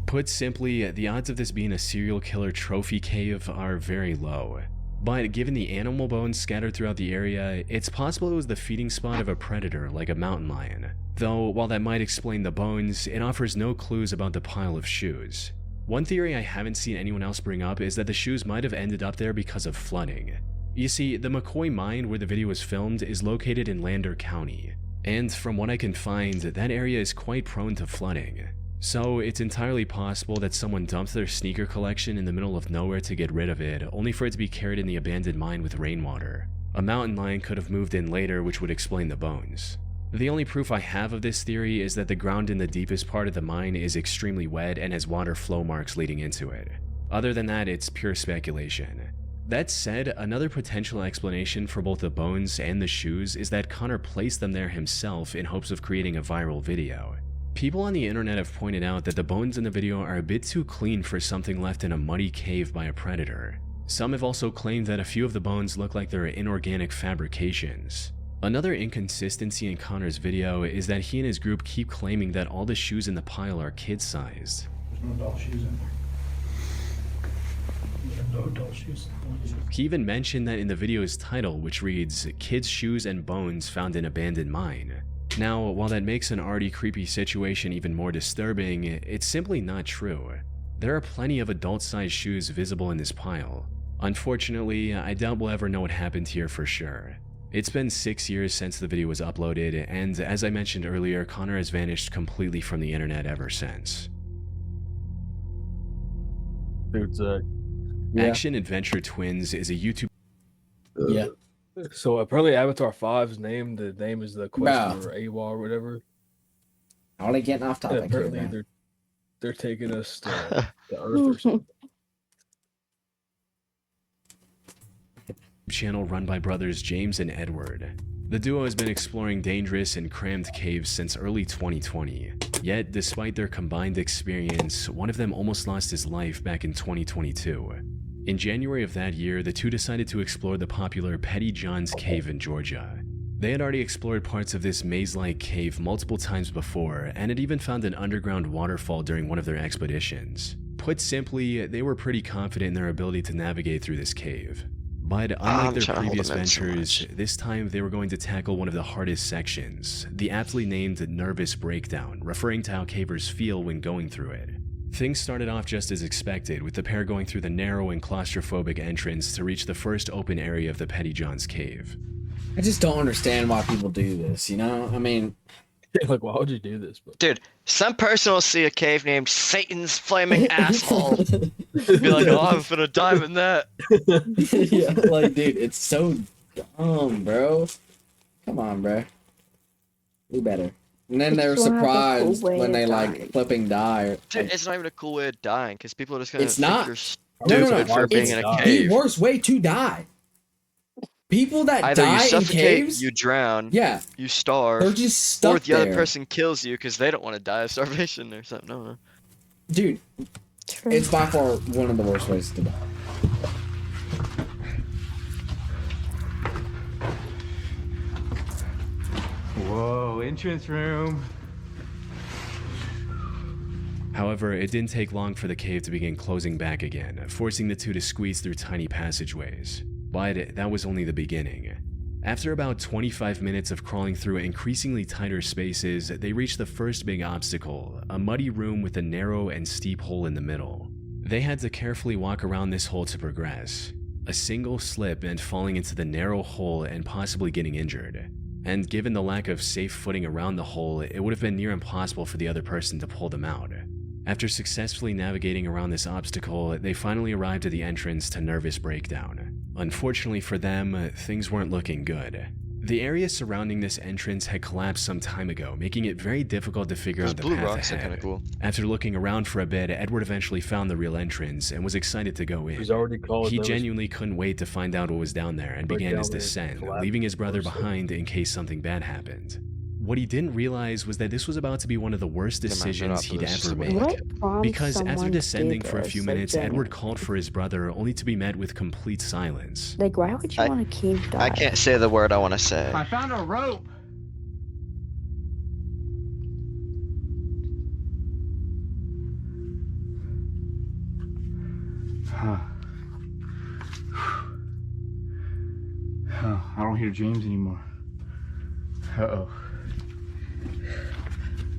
Put simply, the odds of this being a serial killer trophy cave are very low. But given the animal bones scattered throughout the area, it's possible it was the feeding spot of a predator like a mountain lion. Though, while that might explain the bones, it offers no clues about the pile of shoes. One theory I haven't seen anyone else bring up is that the shoes might have ended up there because of flooding. You see, the McCoy mine where the video was filmed is located in Lander County, and from what I can find, that area is quite prone to flooding. So it's entirely possible that someone dumped their sneaker collection in the middle of nowhere to get rid of it, only for it to be carried in the abandoned mine with rainwater. A mountain lion could have moved in later, which would explain the bones. The only proof I have of this theory is that the ground in the deepest part of the mine is extremely wet and has water flow marks leading into it. Other than that, it's pure speculation. That said, another potential explanation for both the bones and the shoes is that Connor placed them there himself in hopes of creating a viral video. People on the internet have pointed out that the bones in the video are a bit too clean for something left in a muddy cave by a predator. Some have also claimed that a few of the bones look like they're inorganic fabrications. Another inconsistency in Connor's video is that he and his group keep claiming that all the shoes in the pile are kid-sized. No adult shoes in there. No adult shoes. He even mentioned that in the video's title, which reads, "Kids' shoes and bones found in abandoned mine." Now, while that makes an already creepy situation even more disturbing, it's simply not true. There are plenty of adult-sized shoes visible in this pile. Unfortunately, I doubt we'll ever know what happened here for sure. It's been 6 years since the video was uploaded, and as I mentioned earlier, Connor has vanished completely from the internet ever since. Dude, Action Adventure Twins is a YouTube. Yeah. So apparently, Avatar 5's name, the name is the quest for AWA or whatever. Only getting off topic. Apparently, here, they're taking us to Earth or something. Channel run by brothers James and Edward. The duo has been exploring dangerous and crammed caves since early 2020. Yet, despite their combined experience, one of them almost lost his life back in 2022. In January of that year, the two decided to explore the popular Petty John's Cave in Georgia. They had already explored parts of this maze-like cave multiple times before, and had even found an underground waterfall during one of their expeditions. Put simply, they were pretty confident in their ability to navigate through this cave. But unlike their previous ventures, this time they were going to tackle one of the hardest sections, the aptly named Nervous Breakdown, referring to how cavers feel when going through it. Things started off just as expected, with the pair going through the narrow and claustrophobic entrance to reach the first open area of the Petty John's Cave. I just don't understand why people do this, you know? I mean... Like, why would you do this? Bro? Dude, some person will see a cave named Satan's Flaming Asshole. Be like, oh, I'm gonna dive in that. Yeah, like, dude, it's so dumb, bro. Come on, bro. Do better. And then they're surprised when they, like, flipping die. Or, Dude, like, it's not even a cool way of dying, because people are just gonna it's think not. you're stupid for being in a cave. The worst way to die. People that Either die you suffocate, in caves, you drown, yeah, you starve, they're just stuck or the other there. person kills you because they don't want to die of starvation or something. I don't know. Dude, it's by far one of the worst ways to die. Whoa, entrance room. However, it didn't take long for the cave to begin closing back again, forcing the two to squeeze through tiny passageways. But that was only the beginning. After about 25 minutes of crawling through increasingly tighter spaces, they reached the first big obstacle, a muddy room with a narrow and steep hole in the middle. They had to carefully walk around this hole to progress. A single slip meant falling into the narrow hole and possibly getting injured. And given the lack of safe footing around the hole, it would have been near impossible for the other person to pull them out. After successfully navigating around this obstacle, they finally arrived at the entrance to Nervous Breakdown. Unfortunately for them, things weren't looking good. The area surrounding this entrance had collapsed some time ago, making it very difficult to figure out the blue path rocks are ahead. kinda cool. After looking around for a bit, Edward eventually found the real entrance and was excited to go in. He's already called He those- genuinely couldn't wait to find out what was down there and Break began down his there, descent, collapse, leaving his brother close it. behind in case something bad happened. What he didn't realize was that this was about to be one of the worst decisions he'd ever made. Because after descending for a few minutes, Edward called for his brother, only to be met with complete silence. Like, why would you want to cave dive? I can't say the word I want to say. I found a rope. Huh. Oh, I don't hear James anymore. Uh-oh.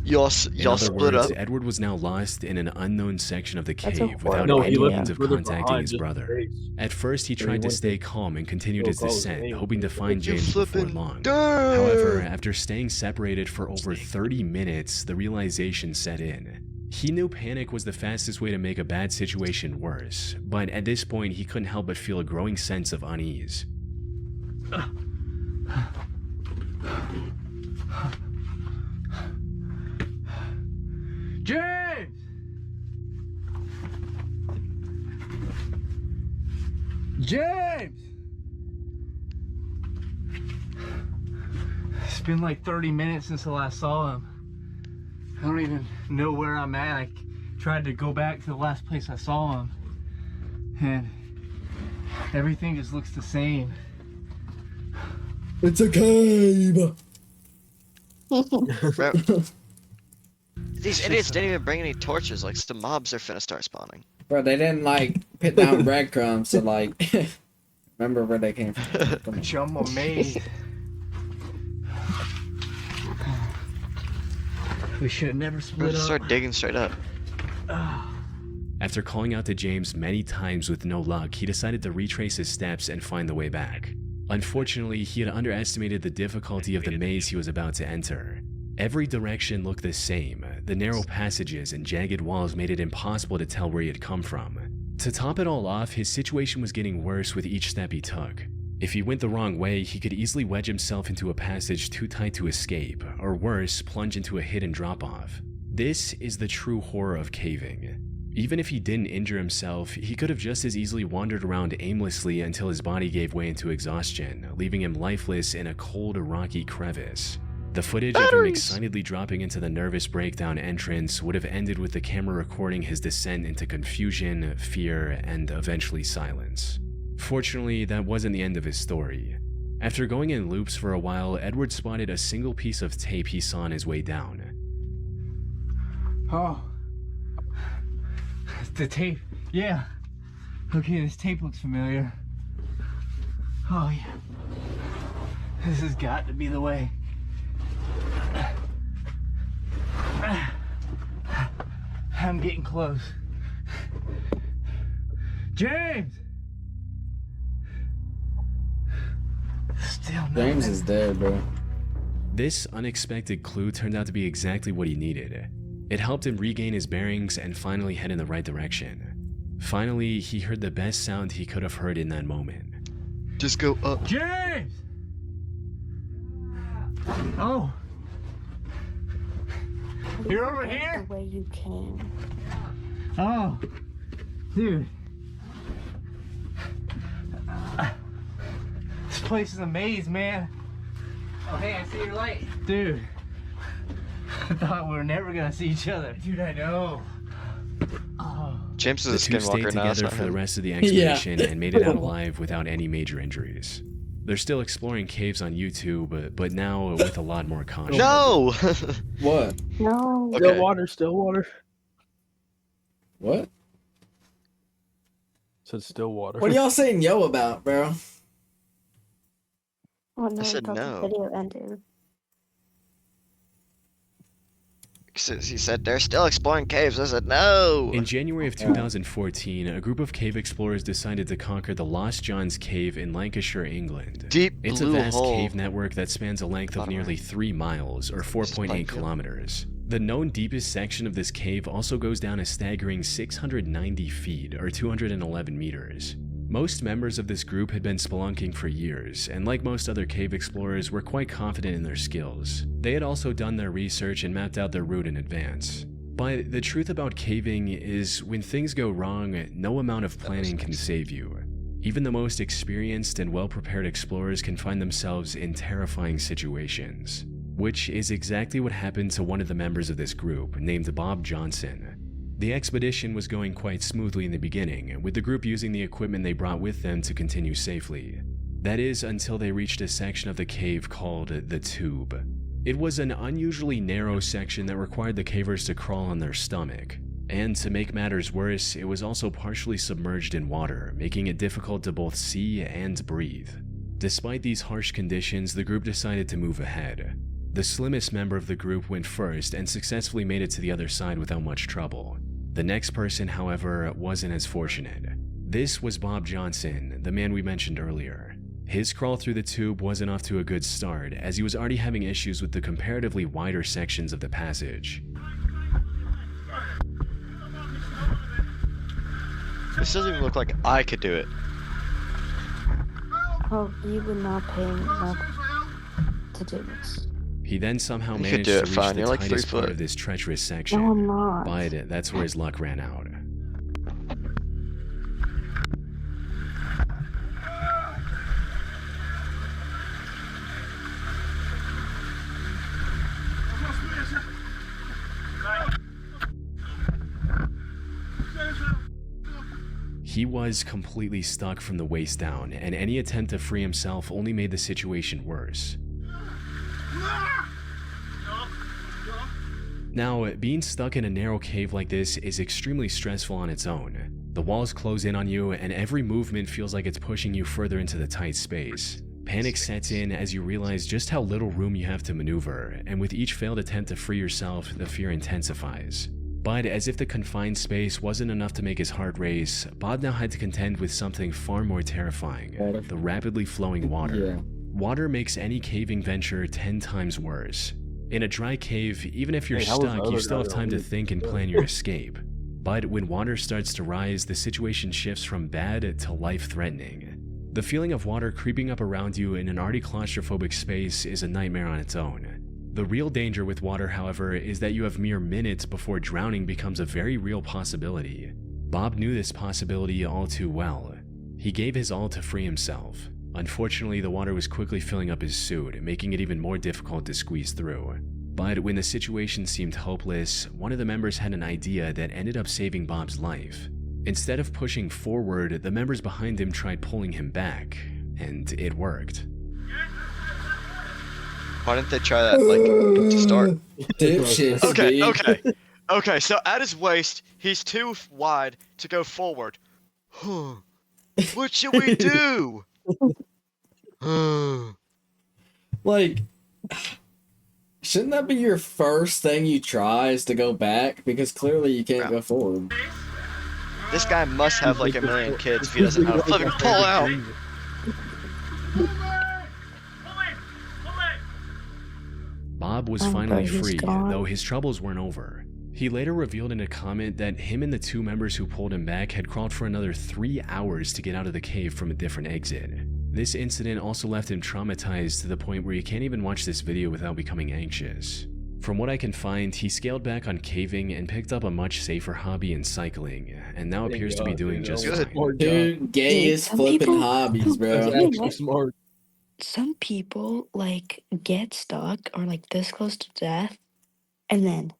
Y'all In other split words, up. Edward was now lost in an unknown section of the That's a cave without horrible any idea. means of He left contacting behind his just in brother. case. At first, he So he tried to went stay to- calm and continued Go his call his descent, name. hoping to find You James before flipping long. dirt. However, after staying separated for over 30 minutes, the realization set in. He knew panic was the fastest way to make a bad situation worse, but at this point, he couldn't help but feel a growing sense of unease. James! James! It's been like 30 minutes since I last saw him. I don't even know where I'm at. I tried to go back to the last place I saw him, and everything just looks the same. It's a cave. These idiots didn't even bring any torches. Like, some mobs are finna start spawning. Bro, they didn't like put down breadcrumbs to like remember where they came from. Jump a maze. We should have never Bro, split just up. start digging straight up. After calling out to James many times with no luck, he decided to retrace his steps and find the way back. Unfortunately, he had underestimated the difficulty of the maze he was about to enter. Every direction looked the same. The narrow passages and jagged walls made it impossible to tell where he had come from. To top it all off, his situation was getting worse with each step he took. If he went the wrong way, he could easily wedge himself into a passage too tight to escape, or worse, plunge into a hidden drop-off. This is the true horror of caving. Even if he didn't injure himself, he could have just as easily wandered around aimlessly until his body gave way into exhaustion, leaving him lifeless in a cold, rocky crevice. The footage of him excitedly dropping into the nervous breakdown entrance would have ended with the camera recording his descent into confusion, fear, and eventually silence. Fortunately, that wasn't the end of his story. After going in loops for a while, Edward spotted a single piece of tape he saw on his way down. Oh. The tape. Yeah. Okay, this tape looks familiar. Oh, yeah. This has got to be the way. I'm getting close. James! Still nothing. James is dead, bro. This unexpected clue turned out to be exactly what he needed. It helped him regain his bearings and finally head in the right direction. Finally, he heard the best sound he could have heard in that moment. Just go up. James! Oh! You're over here? The way you came. Oh! Dude. This place is a maze, man. Oh, hey, I see your light. Dude. I thought we were never gonna see each other. Dude, I know. Oh. James is a The two stayed skinwalker now. together for the rest of the expedition and made it out alive without any major injuries. They're still exploring caves on YouTube, but now with a lot more caution. No! What? No. Okay. Still water, still water. What? Said still water. What are y'all saying yo about, bro? Oh, no, I said thought no. The video ended. He said they're still exploring caves. I said no. In January of 2014, a group of cave explorers decided to conquer the Lost John's Cave in Lancashire, England. Deep It's a blue vast hole. cave network that spans a length of nearly 3 miles, or 4.8 kilometers. The known deepest section of this cave also goes down a staggering 690 feet, or 211 meters. Most members of this group had been spelunking for years, and like most other cave explorers, were quite confident in their skills. They had also done their research and mapped out their route in advance. But the truth about caving is, when things go wrong, no amount of planning can save you. Even the most experienced and well-prepared explorers can find themselves in terrifying situations. Which is exactly what happened to one of the members of this group, named Bob Johnson. The expedition was going quite smoothly in the beginning, with the group using the equipment they brought with them to continue safely. That is, until they reached a section of the cave called the Tube. It was an unusually narrow section that required the cavers to crawl on their stomach. And to make matters worse, it was also partially submerged in water, making it difficult to both see and breathe. Despite these harsh conditions, the group decided to move ahead. The slimmest member of the group went first and successfully made it to the other side without much trouble. The next person, however, wasn't as fortunate. This was Bob Johnson, the man we mentioned earlier. His crawl through the tube wasn't off to a good start, as he was already having issues with the comparatively wider sections of the passage. This doesn't even look like I could do it. Oh, you would not pay enough to do this. He then somehow You could managed do to it reach fine, the you're like 3 tightest part foot. of this treacherous section, No, I'm not. but that's where his luck ran out. He was completely stuck from the waist down, and any attempt to free himself only made the situation worse. Now, being stuck in a narrow cave like this is extremely stressful on its own. The walls close in on you, and every movement feels like it's pushing you further into the tight space. Panic sets in as you realize just how little room you have to maneuver, and with each failed attempt to free yourself, the fear intensifies. But as if the confined space wasn't enough to make his heart race, Bob now had to contend with something far more terrifying: the rapidly flowing water. Water makes any caving venture 10 times worse. In a dry cave, even if you're stuck, you still have time to think and plan your escape. But when water starts to rise, the situation shifts from bad to life-threatening. The feeling of water creeping up around you in an already claustrophobic space is a nightmare on its own. The real danger with water, however, is that you have mere minutes before drowning becomes a very real possibility. Bob knew this possibility all too well. He gave his all to free himself. Unfortunately, the water was quickly filling up his suit, making it even more difficult to squeeze through. But when the situation seemed hopeless, one of the members had an idea that ended up saving Bob's life. Instead of pushing forward, the members behind him tried pulling him back, and it worked. Why didn't they try that, like, to start? Dipshits, Okay, so at his waist, he's too wide to go forward. What should we do? Like, shouldn't that be your first thing you try, is to go back? Because clearly you can't go forward. This guy must have like a million kids if he doesn't know how to flipping pull out. Bob was finally free, though his troubles weren't over. He later revealed in a comment that him and the two members who pulled him back had crawled for another 3 hours to get out of the cave from a different exit. This incident also left him traumatized to the point where you can't even watch this video without becoming anxious. From what I can find, he scaled back on caving and picked up a much safer hobby in cycling, and now appears to be doing just fine. Dude, gayest flipping hobbies, bro. That's actually smart. Some people like get stuck or like this close to death, and then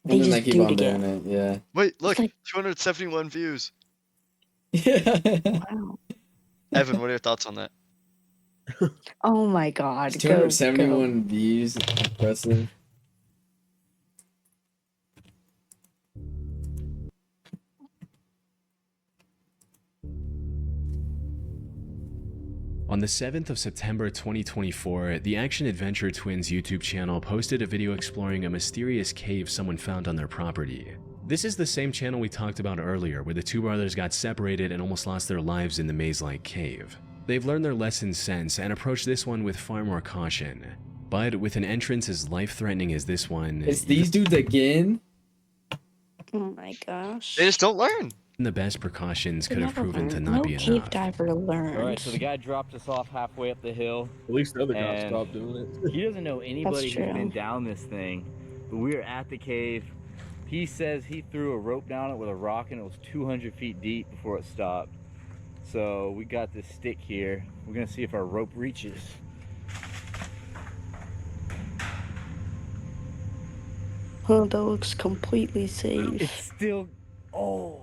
they And then just they keep do on it again. doing it, yeah. Wait, look, like- 271 views. Wow. Evan, what are your thoughts on that? Oh my god. 271 views. Impressive. On the 7th of September 2024, the Action Adventure Twins YouTube channel posted a video exploring a mysterious cave someone found on their property. This is the same channel we talked about earlier, where the two brothers got separated and almost lost their lives in the maze-like cave. They've learned their lessons since and approached this one with far more caution. But with an entrance as life-threatening as this one... It's these dudes again? Oh my gosh. They just don't learn. The best precautions could have Never proven to learn. not No be cave enough. diver learns. Alright, so the guy dropped us off halfway up the hill. At least the other guy and stopped doing it. He doesn't know anybody who's true. been down this thing, but we were at the cave. He says he threw a rope down it with a rock and it was 200 feet deep before it stopped. So we got this stick here. We're gonna see if our rope reaches. Oh, that looks completely safe. It's still... Oh!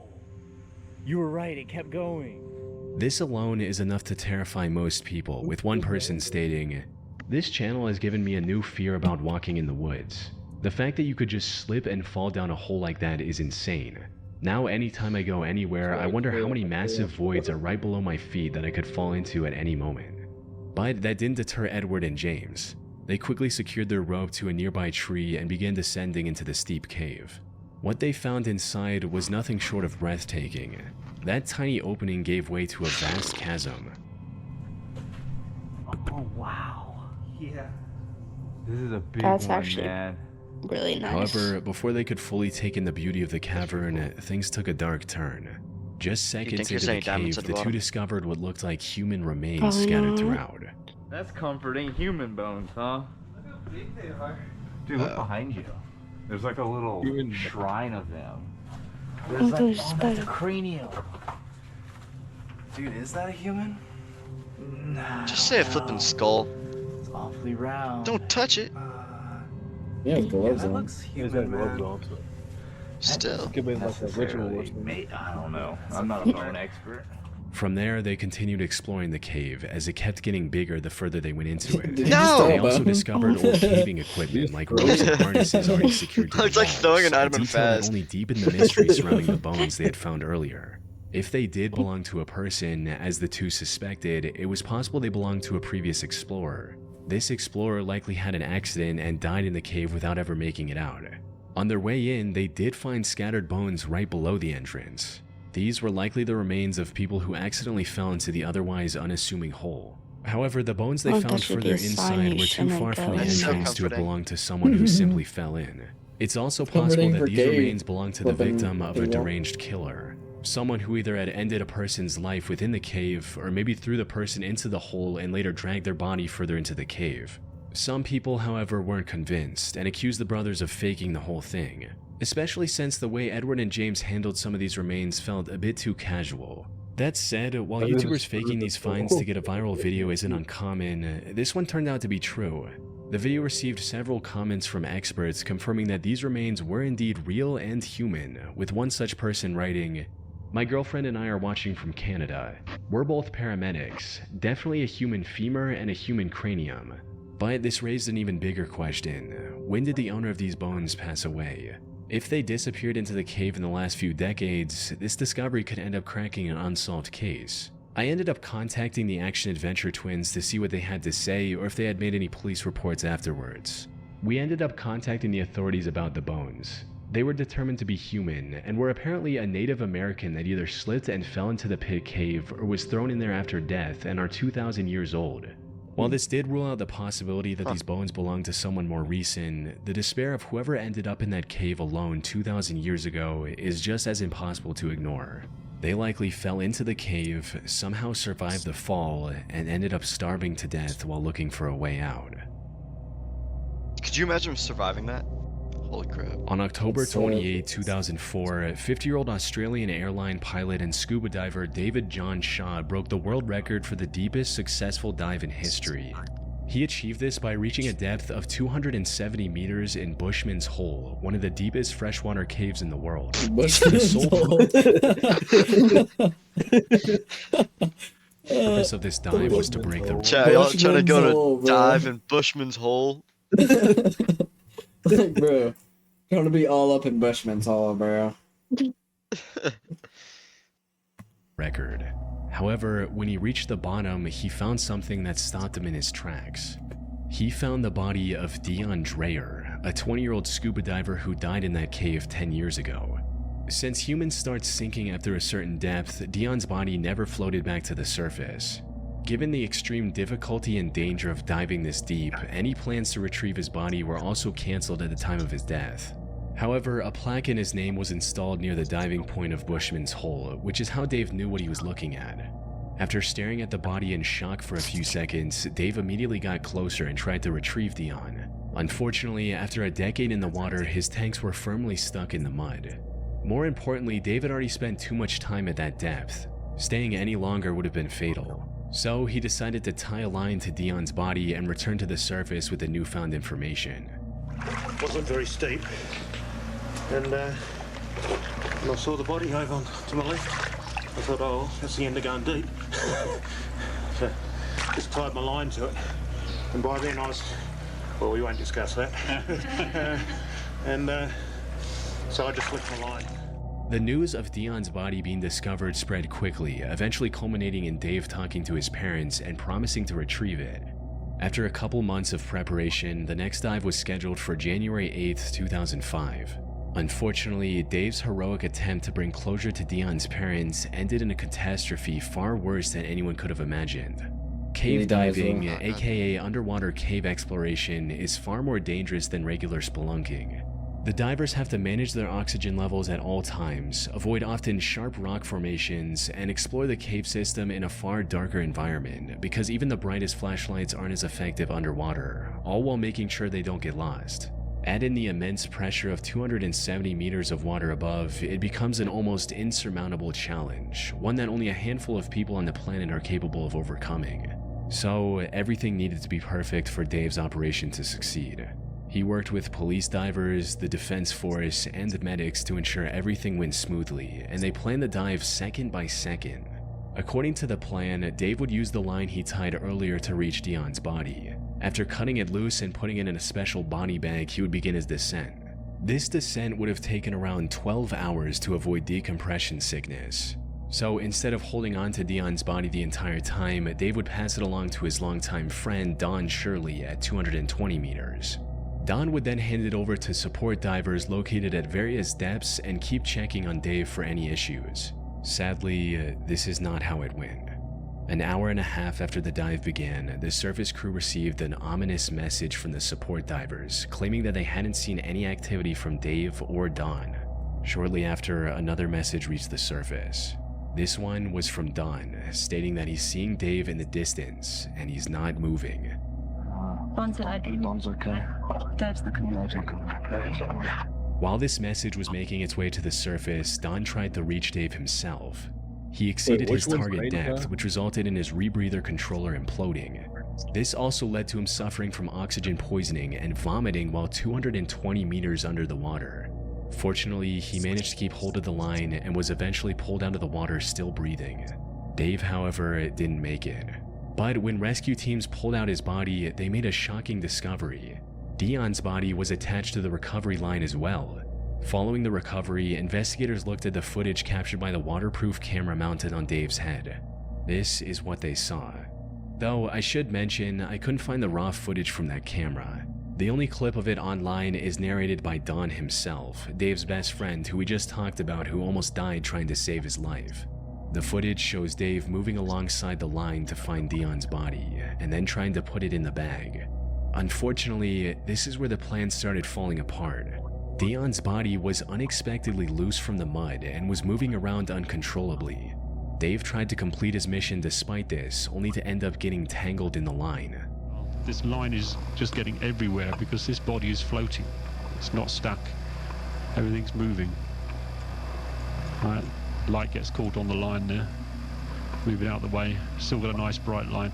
You were right, it kept going. This alone is enough to terrify most people, with one person stating, "This channel has given me a new fear about walking in the woods. The fact that you could just slip and fall down a hole like that is insane. Now anytime I go anywhere, I wonder how many massive voids are right below my feet that I could fall into at any moment." But that didn't deter Edward and James. They quickly secured their rope to a nearby tree and began descending into the steep cave. What they found inside was nothing short of breathtaking. That tiny opening gave way to a vast chasm. Oh, wow. Yeah. This is a big That's one, actually man. really nice. However, before they could fully take in the beauty of the cavern, things took a dark turn. Just seconds think into there's the any diamonds cave, at the the two bottom? discovered what looked like human remains Oh, scattered no. throughout. That's comforting. Human bones, huh? Look how big they are. Dude, look behind you. There's like a little Human- shrine of them. Oh, There's like, there's oh, that's a spider. cranium. Dude, is that a human? Nah, Just say a flipping skull. it's awfully round. Don't touch it. Yeah, with gloves That on. looks He's got human, gloves man. on, so Still. could be like a ritual or Necessarily, something. mate, I don't know. I'm not a bone expert. From there, they continued exploring the cave as it kept getting bigger the further they went into it. No! They also discovered old caving equipment like ropes and harnesses already secured to the It's like walls, throwing an a item in detail that Faz. only deepened the mystery surrounding the bones they had found earlier. If they did belong to a person, as the two suspected, it was possible they belonged to a previous explorer. This explorer likely had an accident and died in the cave without ever making it out. On their way in, they did find scattered bones right below the entrance. These were likely the remains of people who accidentally fell into the otherwise unassuming hole. However, the bones they found further inside were too far from the entrance to have belonged to someone who simply fell in. It's also possible that these remains belonged to the victim of a deranged killer. Someone who either had ended a person's life within the cave or maybe threw the person into the hole and later dragged their body further into the cave. Some people, however, weren't convinced and accused the brothers of faking the whole thing, especially since the way Edward and James handled some of these remains felt a bit too casual. That said, while YouTubers faking these finds to get a viral video isn't uncommon, this one turned out to be true. The video received several comments from experts confirming that these remains were indeed real and human, with one such person writing, "My girlfriend and I are watching from Canada. We're both paramedics, definitely a human femur and a human cranium. But this raised an even bigger question. When did the owner of these bones pass away? If they disappeared into the cave in the last few decades, this discovery could end up cracking an unsolved case." I ended up contacting the action-adventure twins to see what they had to say or if they had made any police reports afterwards. We ended up contacting the authorities about the bones. They were determined to be human and were apparently a Native American that either slipped and fell into the pit cave or was thrown in there after death and are 2,000 years old. While this did rule out the possibility that these bones belonged to someone more recent, the despair of whoever ended up in that cave alone 2,000 years ago is just as impossible to ignore. They likely fell into the cave, somehow survived the fall, and ended up starving to death while looking for a way out. Could you imagine surviving that? Holy crap. On October 28, 2004, 50-year-old Australian airline pilot and scuba diver David John Shaw broke the world record for the deepest successful dive in history. He achieved this by reaching a depth of 270 meters in Bushman's Hole, one of the deepest freshwater caves in the world. The purpose of this dive was to break the... Chat, y'all trying to go to dive in Bushman's Hole? Bro, trying to be all up in Bushman's Hole, bro. Record. However, when he reached the bottom, he found something that stopped him in his tracks. He found the body of Dion Dreyer, a 20-year-old scuba diver who died in that cave 10 years ago. Since humans start sinking after a certain depth, Dion's body never floated back to the surface. Given the extreme difficulty and danger of diving this deep, any plans to retrieve his body were also cancelled at the time of his death. However, a plaque in his name was installed near the diving point of Bushman's Hole, which is how Dave knew what he was looking at. After staring at the body in shock for a few seconds, Dave immediately got closer and tried to retrieve Dion. Unfortunately, after a decade in the water, his tanks were firmly stuck in the mud. More importantly, Dave had already spent too much time at that depth. Staying any longer would have been fatal. So he decided to tie a line to Dion's body and return to the surface with the newfound information. Wasn't very steep, and when I saw the body over to my left, I thought, oh, that's the end of going deep. So just tied my line to it, and by then I was, well, we won't discuss that. So I just left my line. The news of Dion's body being discovered spread quickly, eventually culminating in Dave talking to his parents and promising to retrieve it. After a couple months of preparation, the next dive was scheduled for January 8th, 2005. Unfortunately, Dave's heroic attempt to bring closure to Dion's parents ended in a catastrophe far worse than anyone could have imagined. Cave diving, aka underwater cave exploration, is far more dangerous than regular spelunking. The divers have to manage their oxygen levels at all times, avoid often sharp rock formations, and explore the cave system in a far darker environment because even the brightest flashlights aren't as effective underwater, all while making sure they don't get lost. Add in the immense pressure of 270 meters of water above, it becomes an almost insurmountable challenge, one that only a handful of people on the planet are capable of overcoming. So, everything needed to be perfect for Dave's operation to succeed. He worked with police divers, the defense force, and medics to ensure everything went smoothly, and they planned the dive second by second. According to the plan, Dave would use the line he tied earlier to reach Dion's body. After cutting it loose and putting it in a special body bag, he would begin his descent. This descent would have taken around 12 hours to avoid decompression sickness. So instead of holding on to Dion's body the entire time, Dave would pass it along to his longtime friend Don Shirley at 220 meters. Don would then hand it over to support divers located at various depths and keep checking on Dave for any issues. Sadly, this is not how it went. An hour and a half after the dive began, the surface crew received an ominous message from the support divers, claiming that they hadn't seen any activity from Dave or Don. Shortly after, another message reached the surface. This one was from Don, stating that he's seeing Dave in the distance, and he's not moving. Don's okay. Dave's okay. While this message was making its way to the surface, Don tried to reach Dave himself. He exceeded his target depth, which resulted in his rebreather controller imploding. This also led to him suffering from oxygen poisoning and vomiting while 220 meters under the water. Fortunately, he managed to keep hold of the line and was eventually pulled out of the water still breathing. Dave, however, didn't make it. But when rescue teams pulled out his body, they made a shocking discovery. Dion's body was attached to the recovery line as well. Following the recovery, investigators looked at the footage captured by the waterproof camera mounted on Dave's head. This is what they saw. Though I should mention, I couldn't find the raw footage from that camera. The only clip of it online is narrated by Don himself, Dave's best friend who we just talked about, who almost died trying to save his life. The footage shows Dave moving alongside the line to find Dion's body, and then trying to put it in the bag. Unfortunately, this is where the plan started falling apart. Dion's body was unexpectedly loose from the mud and was moving around uncontrollably. Dave tried to complete his mission despite this, only to end up getting tangled in the line. This line is just getting everywhere because this body is floating. It's not stuck. Everything's moving. Right, light gets caught on the line there. Move it out of the way. Still got a nice bright line.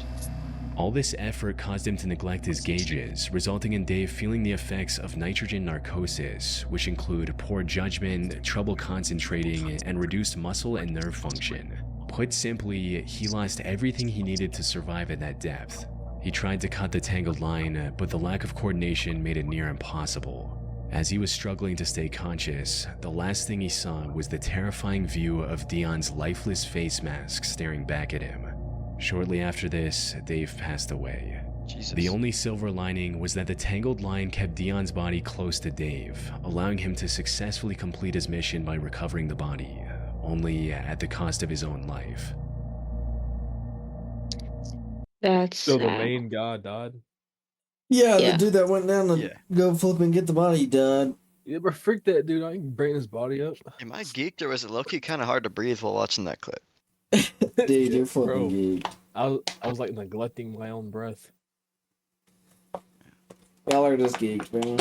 All this effort caused him to neglect his gauges, resulting in Dave feeling the effects of nitrogen narcosis, which include poor judgment, trouble concentrating, and reduced muscle and nerve function. Put simply, he lost everything he needed to survive at that depth. He tried to cut the tangled line, but the lack of coordination made it near impossible. As he was struggling to stay conscious, the last thing he saw was the terrifying view of Dion's lifeless face mask staring back at him. Shortly after this, Dave passed away. Jesus. The only silver lining was that the tangled line kept Dion's body close to Dave, allowing him to successfully complete his mission by recovering the body, only at the cost of his own life. That's So the sad. main guy died? Yeah, Yeah. the dude that went down to go flip and get the body died. Yeah, but freak that dude. I can bring his body up. Am I geeked or was it low-key kind of hard to breathe while watching that clip? Dude, you're flipping Bro, geek. I was like neglecting my own breath. Y'all are just geeks, man.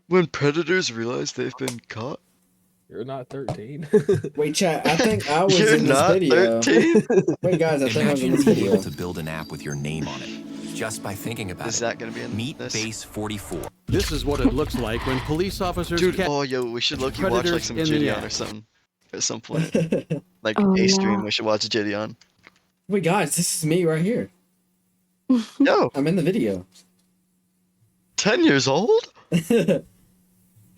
When predators realize they've been caught? You're not 13. Wait, chat, I think I was You're in this not video. 13? Wait, guys, I think I was in Imagine this being video. able to build an app with your name on it. Just by thinking about Is it. that gonna be in Meet this? Base 44. This is what it looks like when police officers Dude, catch oh yo, we should low-key watch like predators some in the Gideon or act. something. At some point. Like Oh, a stream, yeah. we should watch Gideon. Wait, guys, this is me right here. Yo, I'm in the video. 10 years old?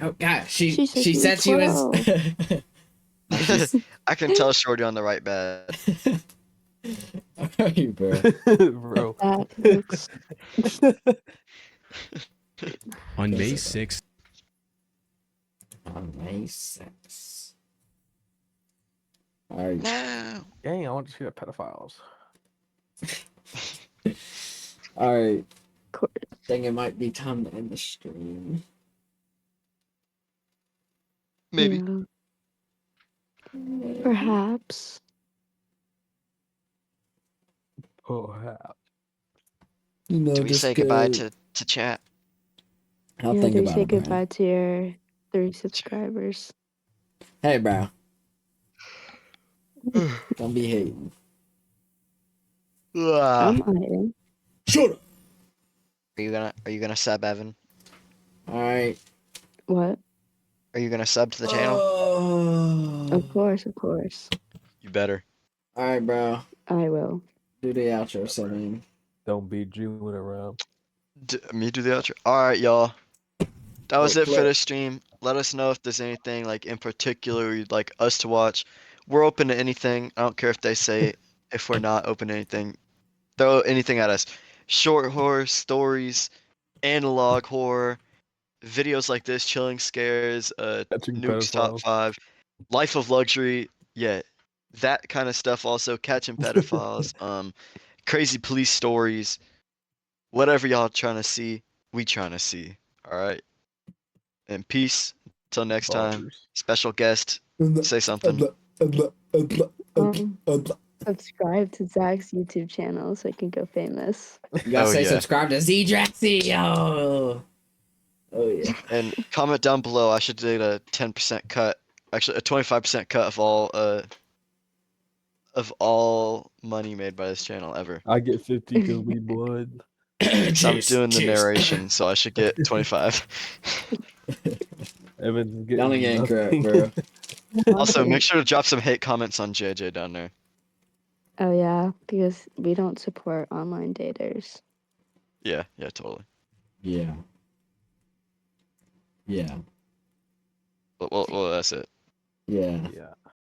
Oh, God, she She said said she was. I can tell Shorty on the right bed. Are you, bro? Bro. That looks... On May 6th, On May 6th. Alright. No. Dang, I want to see the pedophiles. Alright. Think it might be time to end the stream. Maybe. Yeah. Perhaps. Perhaps. You know, Do we just say goodbye go- to chat? I'll Yeah, think do about say it, bro. goodbye to your 3 subscribers. Hey, bro. Don't be hating. Ah. I'm iron. Shut up. Are you gonna sub Evan? Alright. What? Are you gonna sub to the channel? Oh. Of course, of course. You better. All right, bro. I will. Do the outro, Celine. Don't be Jewing around. Me do the outro. All right, y'all. That was it for play. this stream. Let us know if there's anything like in particular you'd like us to watch. We're open to anything. I don't care if they say if we're not open to anything. Throw anything at us. Short horror stories, analog horror, videos like this, chilling scares, Catching Nuke's top pedophiles. 5, life of luxury. Yeah, that kind of stuff. Also catching pedophiles. Crazy police stories. Whatever y'all trying to see, we trying to see. All right. And peace. Until next time. Bars. Special guest. Say something. Subscribe to Zach's YouTube channel so I can go famous. You gotta Oh, say yeah. subscribe to Z-Draxy, yo. Oh yeah. And comment down below. I should do a 10% cut. Actually, a 25% cut of all money made by this channel ever. I get 50 because we blood. So I'm doing the narration, so I should get 25. Evan's getting Y'all ain't getting correct, nothing. bro. Also, make sure to drop some hate comments on JJ down there. Oh yeah, because we don't support online daters. Yeah, totally. Yeah. Yeah. Well, that's it. Yeah. Yeah.